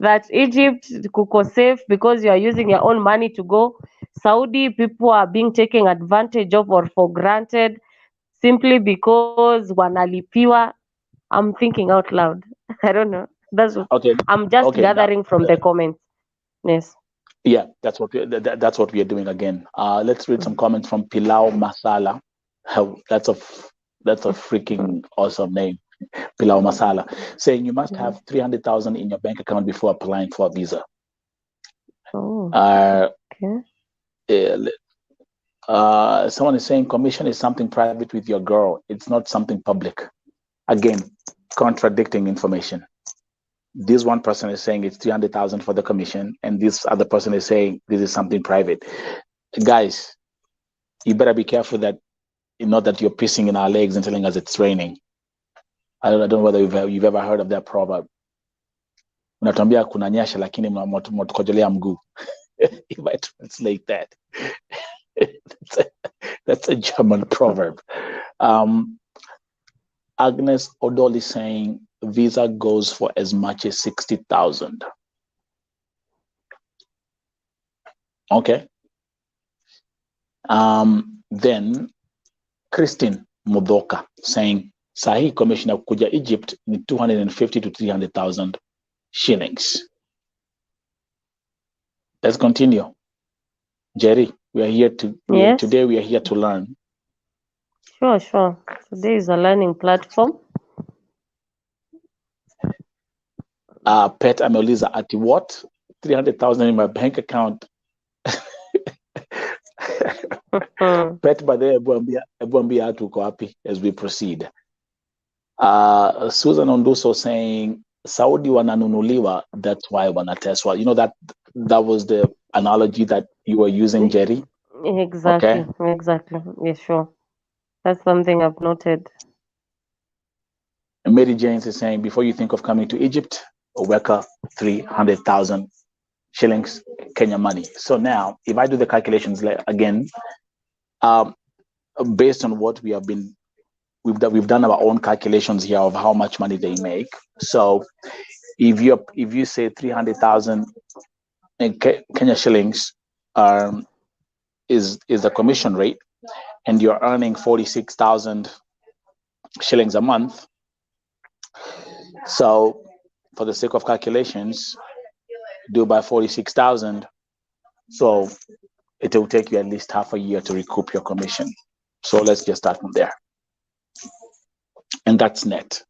that Egypt kuko safe because you are using your own money to go. Saudi people are being taken advantage of or for granted simply because wanalipiwa. I'm thinking out loud. I don't know. That's I'm just gathering from the comments. Yes. Yeah, that's what we are doing again. Let's read some comments from Pilau Masala. That's a freaking awesome name. Pilau Masala saying you must have 300,000 in your bank account before applying for a visa. Someone is saying commission is something private with your girl. It's not something public. Again, contradicting information. This one person is saying it's 300,000 for the commission, and this other person is saying this is something private. Guys, you better be careful that not that you're pissing in our legs and telling us it's raining. I don't know whether you've ever heard of that proverb. Unatuambia kunanyesha lakini mtukojolea mguu. If I translate that, that's a German proverb. Agnes Odoli saying visa goes for as much as 60,000. Okay. Then Christine Mudoka saying sahi commissioner kuja Egypt in 250 to 300,000 shillings. Let's continue. Jerry, we are here today we are here to learn. Sure. Today is a learning platform. Pet ameuliza at what? 300,000 in my bank account. Pet baadaye hebu ambia tuko wapi as we proceed. Susan Onduso saying Saudi wananunuliwa, that's why wanateswa. You know that was the analogy that you were using, Jerry? Exactly. Okay. Exactly. Yeah, sure. That's something I've noted. Mary James is saying before you think of coming to Egypt, Oweka 300,000 shillings Kenya money. So now if I do the calculations again, based on what we've done our own calculations here of how much money they make. So if you say 300,000 Kenya shillings is the commission rate, and you're earning 46,000 shillings a month. So for the sake of calculations, do by 46,000. So it will take you at least half a year to recoup your commission. So let's just start from there. And that's net.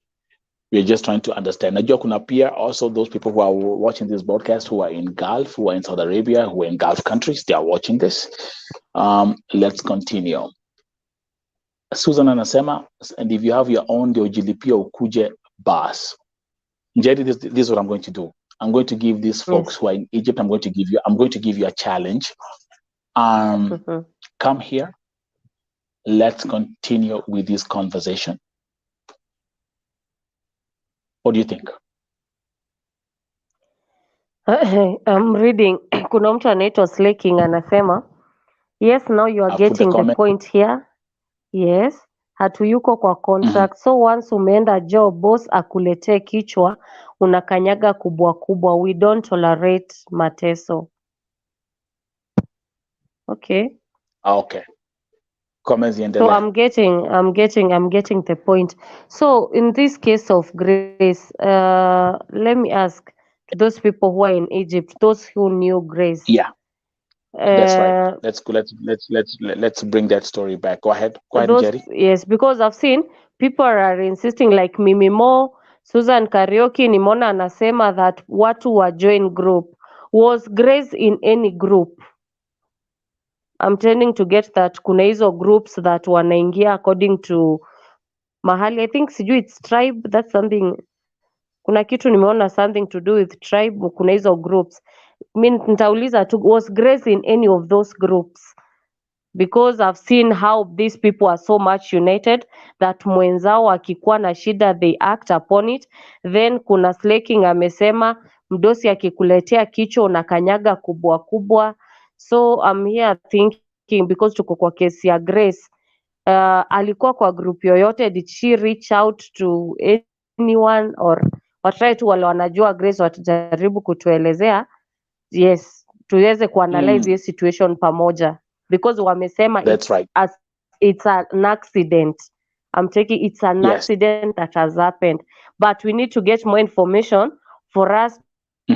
We're just trying to understand. Najua kuna pia also those people who are watching this broadcast who are in Gulf, who are in Saudi Arabia, who are in Gulf countries, they are watching this. Let's continue. Susan anasema, and if you have your own, ndio ujilipia ukuje bus. Jerry, this is what I'm going to do. I'm going to give these folks who are in Egypt, I'm going to give you a challenge. Come here. Let's continue with this conversation. What do you think? I'm reading. Kuna mtu anaitwa Slaking anasema, yes, now you are getting the point here. Yes, hatuyuko kwa contract. So once umeenda job, boss akuletee kichwa, unakanyaga kubwa. We don't tolerate mateso. Okay. Okay. So I'm getting the point. So in this case of Grace, let me ask to those people who are in Egypt, those who knew Grace. Yeah. That's right. Let's bring that story back. Go ahead, Jerry. Yes, because I've seen people are insisting like Mimi Mo, Susan Karaoke, nimeona anasema that watu wa join group. Was Grace in any group? I'm tending to get that kuna hizo groups that wanaingia according to mahali. I think sijui it's tribe, that's something. Kuna kitu nimeona something to do with tribe, kuna hizo groups. Nitauliza tu, was Grace in any of those groups? Because I've seen how these people are so much united that mwenzao akikuwa na shida they act upon it. Then kuna Slaking amesema mdosi akikuletea kichwa unakanyaga kubwa. So I'm here thinking because tuko kwa kesi ya Grace, alikuwa kwa group yoyote? Did she reach out to anyone or watry tu wale wanajua Grace watajaribu kutuelezea, yes, tuweze kuanalyze hii situation pamoja, because wamesema it's an accident. I'm taking it's an accident that has happened, but we need to get more information for us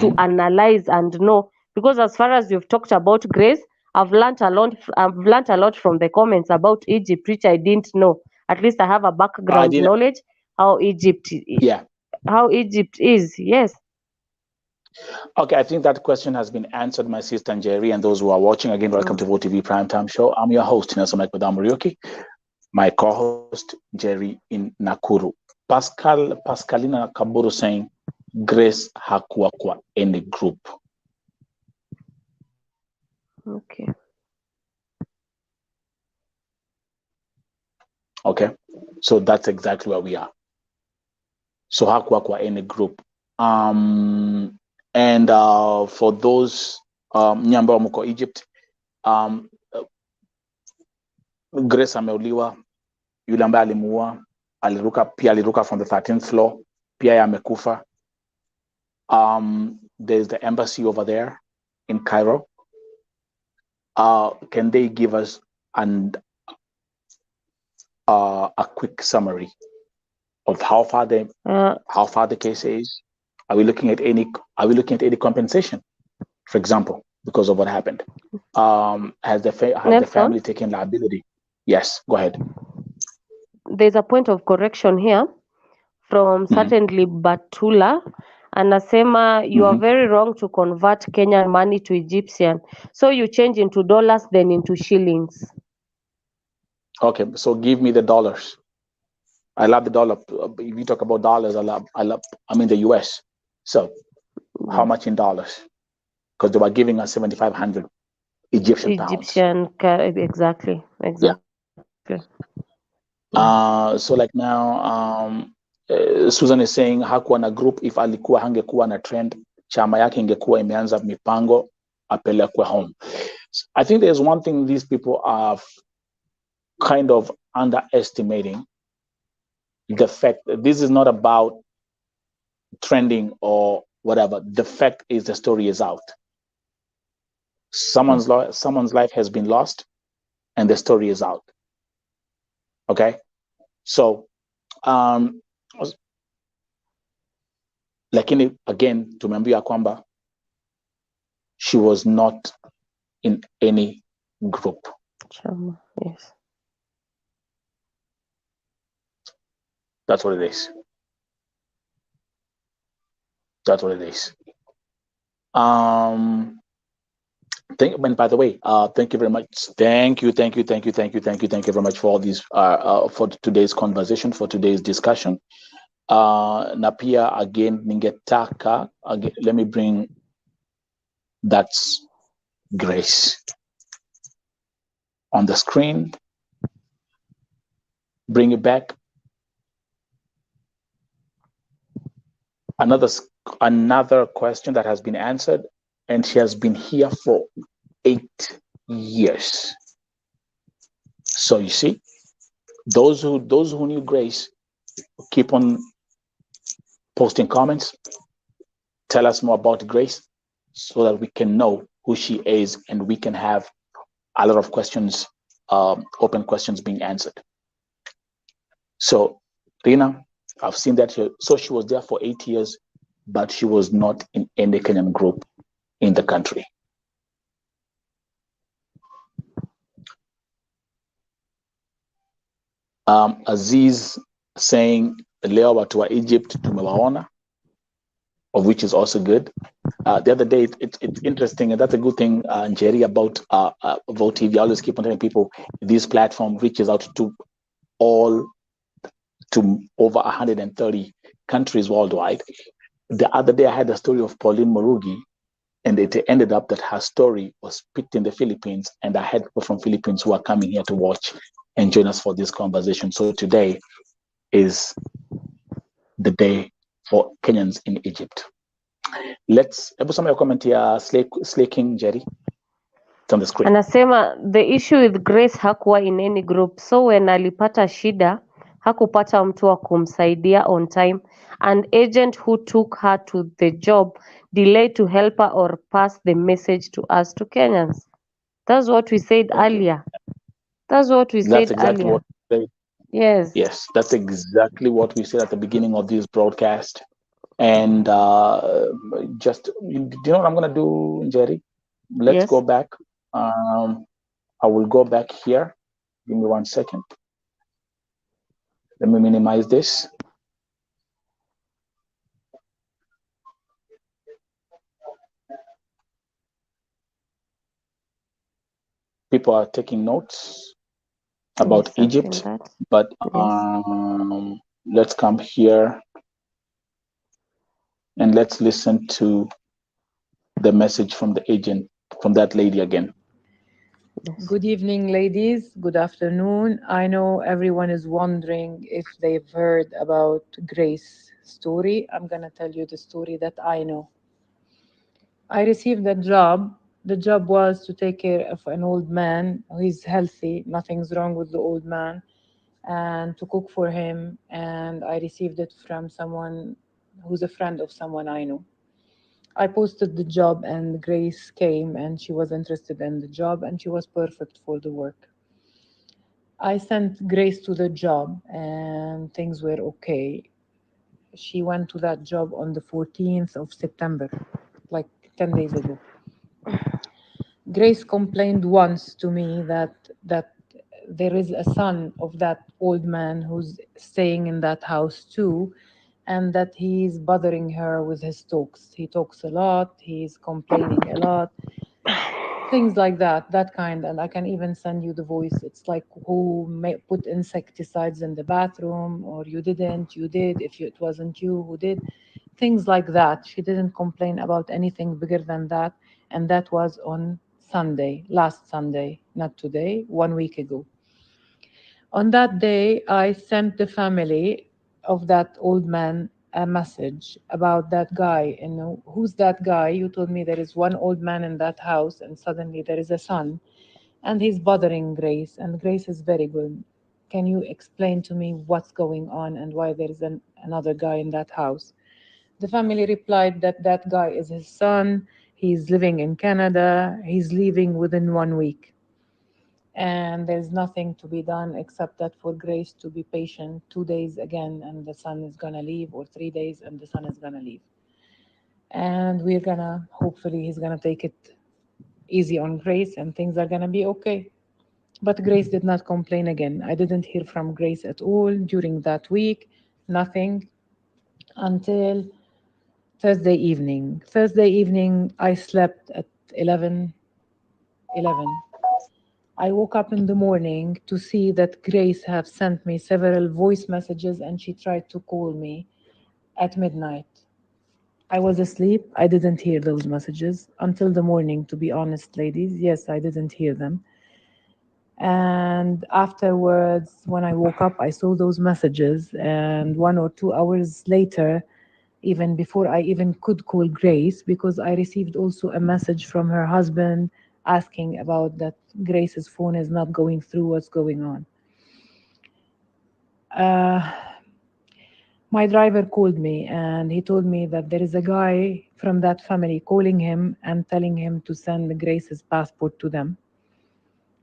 to analyze and know, because as far as you've talked about Grace, I've learned a lot from the comments about Egypt, which I didn't know. At least I have a background knowledge how Egypt is. Yes. Okay, I think that question has been answered, my sister Jerry, and those who are watching. Again, welcome to VOTV Primetime Show. I'm your host, Nelson Madam Muriuki. My co-host, Jerry in Nakuru. Pascalina Kaburu saying, Grace hakuwa kwa any group. Okay. Okay, so that's exactly where we are. So hakuwa kwa any group. And for those nyamba wa mko Egypt, Grace ameuliwa, yule ambaye alimuua aliruka from the 13th floor, pia amekufa. There's the embassy over there in Cairo. Can they give us a quick summary of how far the case is? Are we looking at any compensation, for example, because of what happened? Has the family taken liability? Yes, go ahead. There's a point of correction here from certainly Batula. Anasema you are very wrong to convert Kenyan money to Egyptian. So you change into dollars then into shillings. Okay, so give me the dollars. I love the dollar. If you talk about dollars, I'm in the US. So how much in dollars? Because they were giving us 7,500 Egyptian pounds. Exactly. Yeah. So like now, Susan is saying hakuwa na group. If alikuwa hangekuwa na trend, chama yake ingekuwa imeanza mipango apelekwe home. I think there's one thing these people are kind of underestimating, the fact that this is not about trending or whatever. The fact is the story is out. Someone's life has been lost and the story is out. Okay? So, lakini again, tumeambiwa kwamba she was not in any group. Yes. That's what it is. That's what it is. And by the way, thank you very much. Thank you very much for all these for today's conversation, for today's discussion. Na pia again ningetaka let me bring that's Grace on the screen. Bring it back. Another question that has been answered, and she has been here for 8 years. So you see, those who knew Grace, keep on posting comments. Tell us more about Grace so that we can know who she is and we can have a lot of questions, open questions being answered. So, Rina, I've seen that here. So she was there for 8 years, but she was not in any Kenyan group in the country. Aziz saying, leo watu wa Egypt tumewaona, of which is also good. The other day, it's interesting, and that's a good thing, Njeri, about Vote TV. I always keep on telling people, this platform reaches out to over 130 countries worldwide. The other day, I had a story of Pauline Morugi, and it ended up that her story was picked in the Philippines, and I had people from Philippines who are coming here to watch and join us for this conversation. So today is the day for Kenyans in Egypt. Let's some your comment here, Slay King Jerry. It's on the screen. Anasema the issue with Grace hakuwa in any group, so when alipata shida hakupata mtu wa kumsaidia on time. An agent who took her to the job delayed to help her or pass the message to us, to Kenyans. That's what we said earlier. That's exactly what we said. Yes, that's exactly what we said at the beginning of this broadcast. And just, do you know what I'm going to do, Jerry? Let's go back. I will go back here. Give me 1 second. Let me minimize this. People are taking notes about Egypt, but let's come here and let's listen to the message from the agent, from that lady again. Yes. Good evening, ladies. Good afternoon. I know everyone is wondering if they've heard about Grace's story. I'm going to tell you the story that I know. I received a job. The job was to take care of an old man who is healthy, nothing's wrong with the old man, and to cook for him. And I received it from someone who's a friend of someone I know. I posted the job, and Grace came and she was interested in the job and she was perfect for the work. I sent Grace to the job and things were okay. She went to that job on the 14th of September, like 10 days ago. Grace complained once to me that there is a son of that old man who's staying in that house too, and that he's bothering her with his talks. He talks a lot, he's complaining a lot, things like that, that kind. And I can even send you the voice. It's like, who put insecticides in the bathroom, or you didn't, you did, if it wasn't you, who did, things like that. She didn't complain about anything bigger than that. And that was on Sunday, last Sunday, not today, 1 week ago. On that day, I sent the family of that old man a message about that guy. And who's that guy? You told me there is one old man in that house, and suddenly there is a son, and he's bothering Grace, and Grace is very good. Can you explain to me what's going on and why there is another guy in that house? The family replied that that guy is his son. He's living in Canada. He's leaving within 1 week. And there's nothing to be done except that for Grace to be patient 2 days again, and the son is going to leave, or 3 days, and the son is going to leave. And we're going to, hopefully, he's going to take it easy on Grace and things are going to be okay. But Grace did not complain again. I didn't hear from Grace at all during that week, nothing, until Thursday evening. Thursday evening, I slept at 11. I woke up in the morning to see that Grace have sent me several voice messages and she tried to call me at midnight. I was asleep. I didn't hear those messages until the morning, to be honest, ladies. Yes, I didn't hear them. And afterwards, when I woke up, I saw those messages. And 1 or 2 hours later, even before I even could call Grace, because I received also a message from her husband asking about that Grace's phone is not going through, what's going on. My driver called me and he told me that there is a guy from that family calling him and telling him to send Grace's passport to them.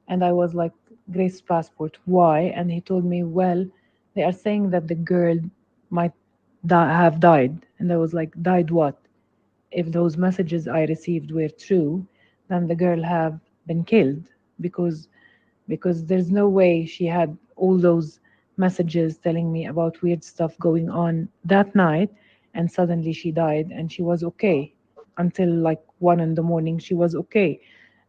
And I was like, Grace's passport, why? And he told me, well, they are saying that the girl might have died. And I was like, died what? If those messages I received were true, then the girl have been killed, because there's no way she had all those messages telling me about weird stuff going on that night, and suddenly she died and she was okay until like 1 in the morning. She was okay.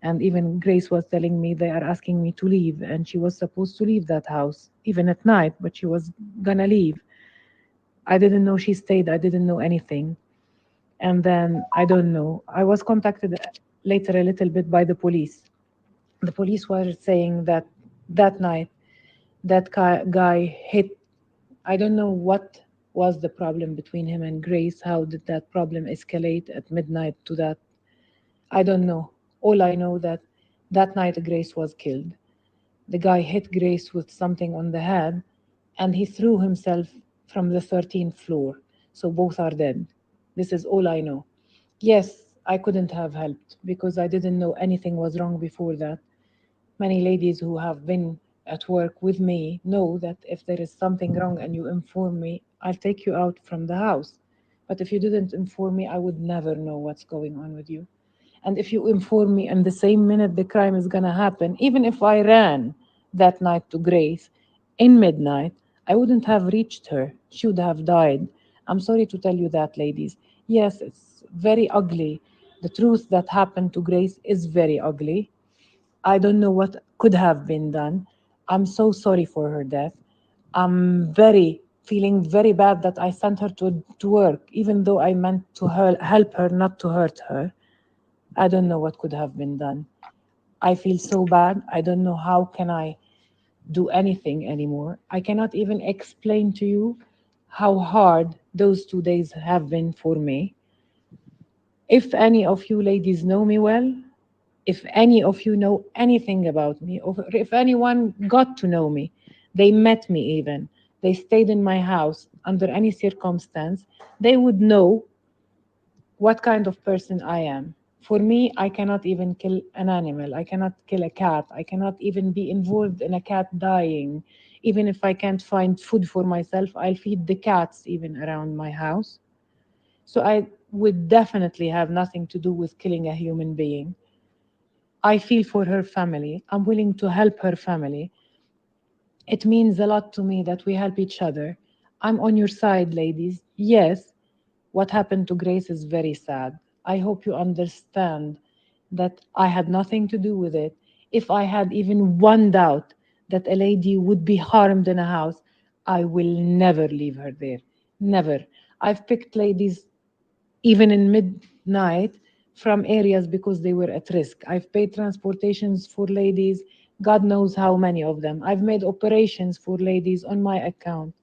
And even Grace was telling me they are asking me to leave, and she was supposed to leave that house even at night, but she was gonna leave. I didn't know she stayed. I didn't know anything. And then I don't know. I was contacted later a little bit by the police. The police were saying that that night that guy hit. I don't know what was the problem between him and Grace. How did that problem escalate at midnight to that? I don't know. All I know that that night Grace was killed. The guy hit Grace with something on the head and he threw himself from the 13th floor. So both are dead. This is all I know. Yes, I couldn't have helped because I didn't know anything was wrong before that. Many ladies who have been at work with me know that if there is something wrong and you inform me, I'll take you out from the house. But if you didn't inform me, I would never know what's going on with you. And if you inform me in the same minute the crime is going to happen, even if I ran that night to Grace in midnight, I wouldn't have reached her. She would have died. I'm sorry to tell you that, ladies. Yes, it's very ugly. The truth that happened to Grace is very ugly. I don't know what could have been done. I'm so sorry for her death. I'm feeling very bad that I sent her to work, even though I meant to help her, not to hurt her. I don't know what could have been done. I feel so bad. I don't know how can I do anything anymore. I cannot even explain to you how hard those 2 days have been for me. If any of you ladies know me well, if any of you know anything about me, or if anyone got to know me, they met me even, they stayed in my house under any circumstance, they would know what kind of person I am. For me, I cannot even kill an animal. I cannot kill a cat. I cannot even be involved in a cat dying. Even if I can't find food for myself, I'll feed the cats even around my house. So I would definitely have nothing to do with killing a human being. I feel for her family. I'm willing to help her family. It means a lot to me that we help each other. I'm on your side, ladies. Yes, what happened to Grace is very sad. I hope you understand that I had nothing to do with it. If I had even one doubt that a lady would be harmed in a house, I will never leave her there. Never. I've picked ladies even in midnight from areas because they were at risk. I've paid transportations for ladies, God knows how many of them. I've made operations for ladies on my account.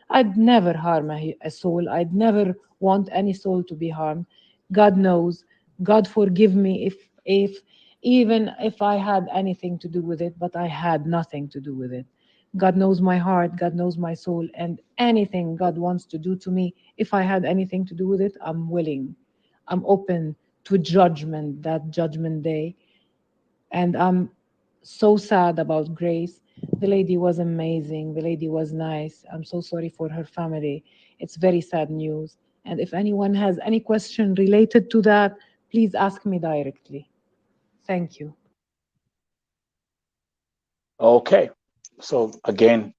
I'd never harm a soul. I'd never want any soul to be harmed. God knows. God forgive me if even if I had anything to do with it, but I had nothing to do with it. God knows my heart, God knows my soul, and anything God wants to do to me, if I had anything to do with it, I'm willing. I'm open to judgment, that judgment day. And I'm so sad about Grace. The lady was amazing. The lady was nice. I'm so sorry for her family. It's very sad news. And if anyone has any question related to that, please ask me directly. Thank you. Okay. So again,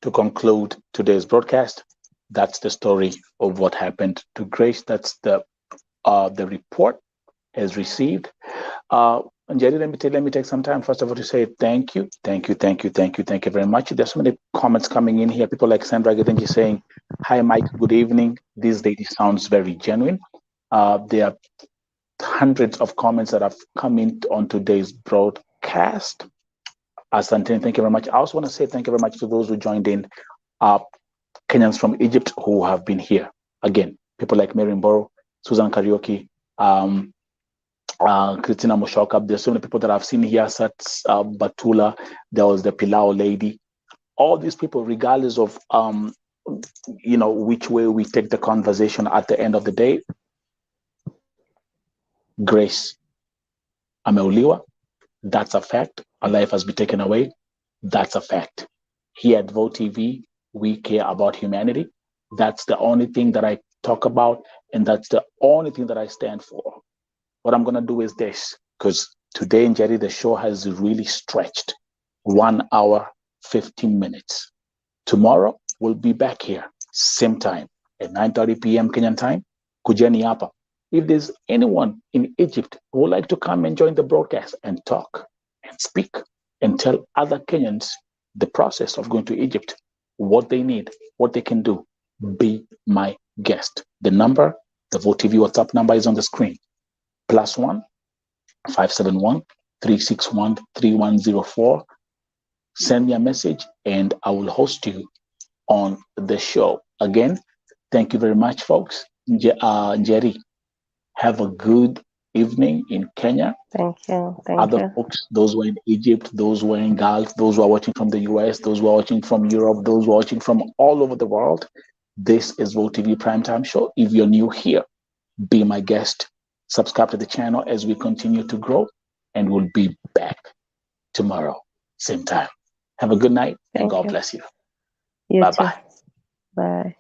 to conclude today's broadcast, that's the story of what happened to Grace. That's the report as received. Jerry, let me take some time first of all to say thank you very much. There's so many comments coming in here. People like Sandra Gedenji saying, "Hi Mike, good evening. This lady sounds very genuine." There are hundreds of comments that have come in on today's broadcast. Asante, thank you very much. I also want to say thank you very much to those who joined in. Kenyans from Egypt who have been here. Again, people like Mary Mboro, Susan Karaoke, Christina Moshoka. There's so many people that I've seen here, Sats Batula. There was the Pilau lady. All these people, regardless of which way we take the conversation at the end of the day, Grace ameuliwa. That's a fact. Her life has been taken away. That's a fact. Here at Vote TV, we care about humanity. That's the only thing that I talk about, and that's the only thing that I stand for. What I'm going to do is this, because today in Jerry, the show has really stretched 1 hour, 15 minutes. Tomorrow, we'll be back here, same time, at 9:30 p.m. Kenyan time. Kujeni hapa. If there's anyone in Egypt who would like to come and join the broadcast and talk and speak and tell other Kenyans the process of going to Egypt, what they need, what they can do, be my guest. The number, the Vote TV WhatsApp number is on the screen. +1 571 361 3104. Send me a message and I will host you on the show. Again, thank you very much, folks. Jerry, have a good evening in Kenya. Thank you. Other folks, those who are in Egypt, those who are in Gulf, those who are watching from the US, those who are watching from Europe, those who are watching from all over the world, this is Vote TV Primetime Show. If you're new here, be my guest. Subscribe to the channel as we continue to grow, and we'll be back tomorrow, same time. Have a good night, and God bless you. You Bye-bye. too. Bye.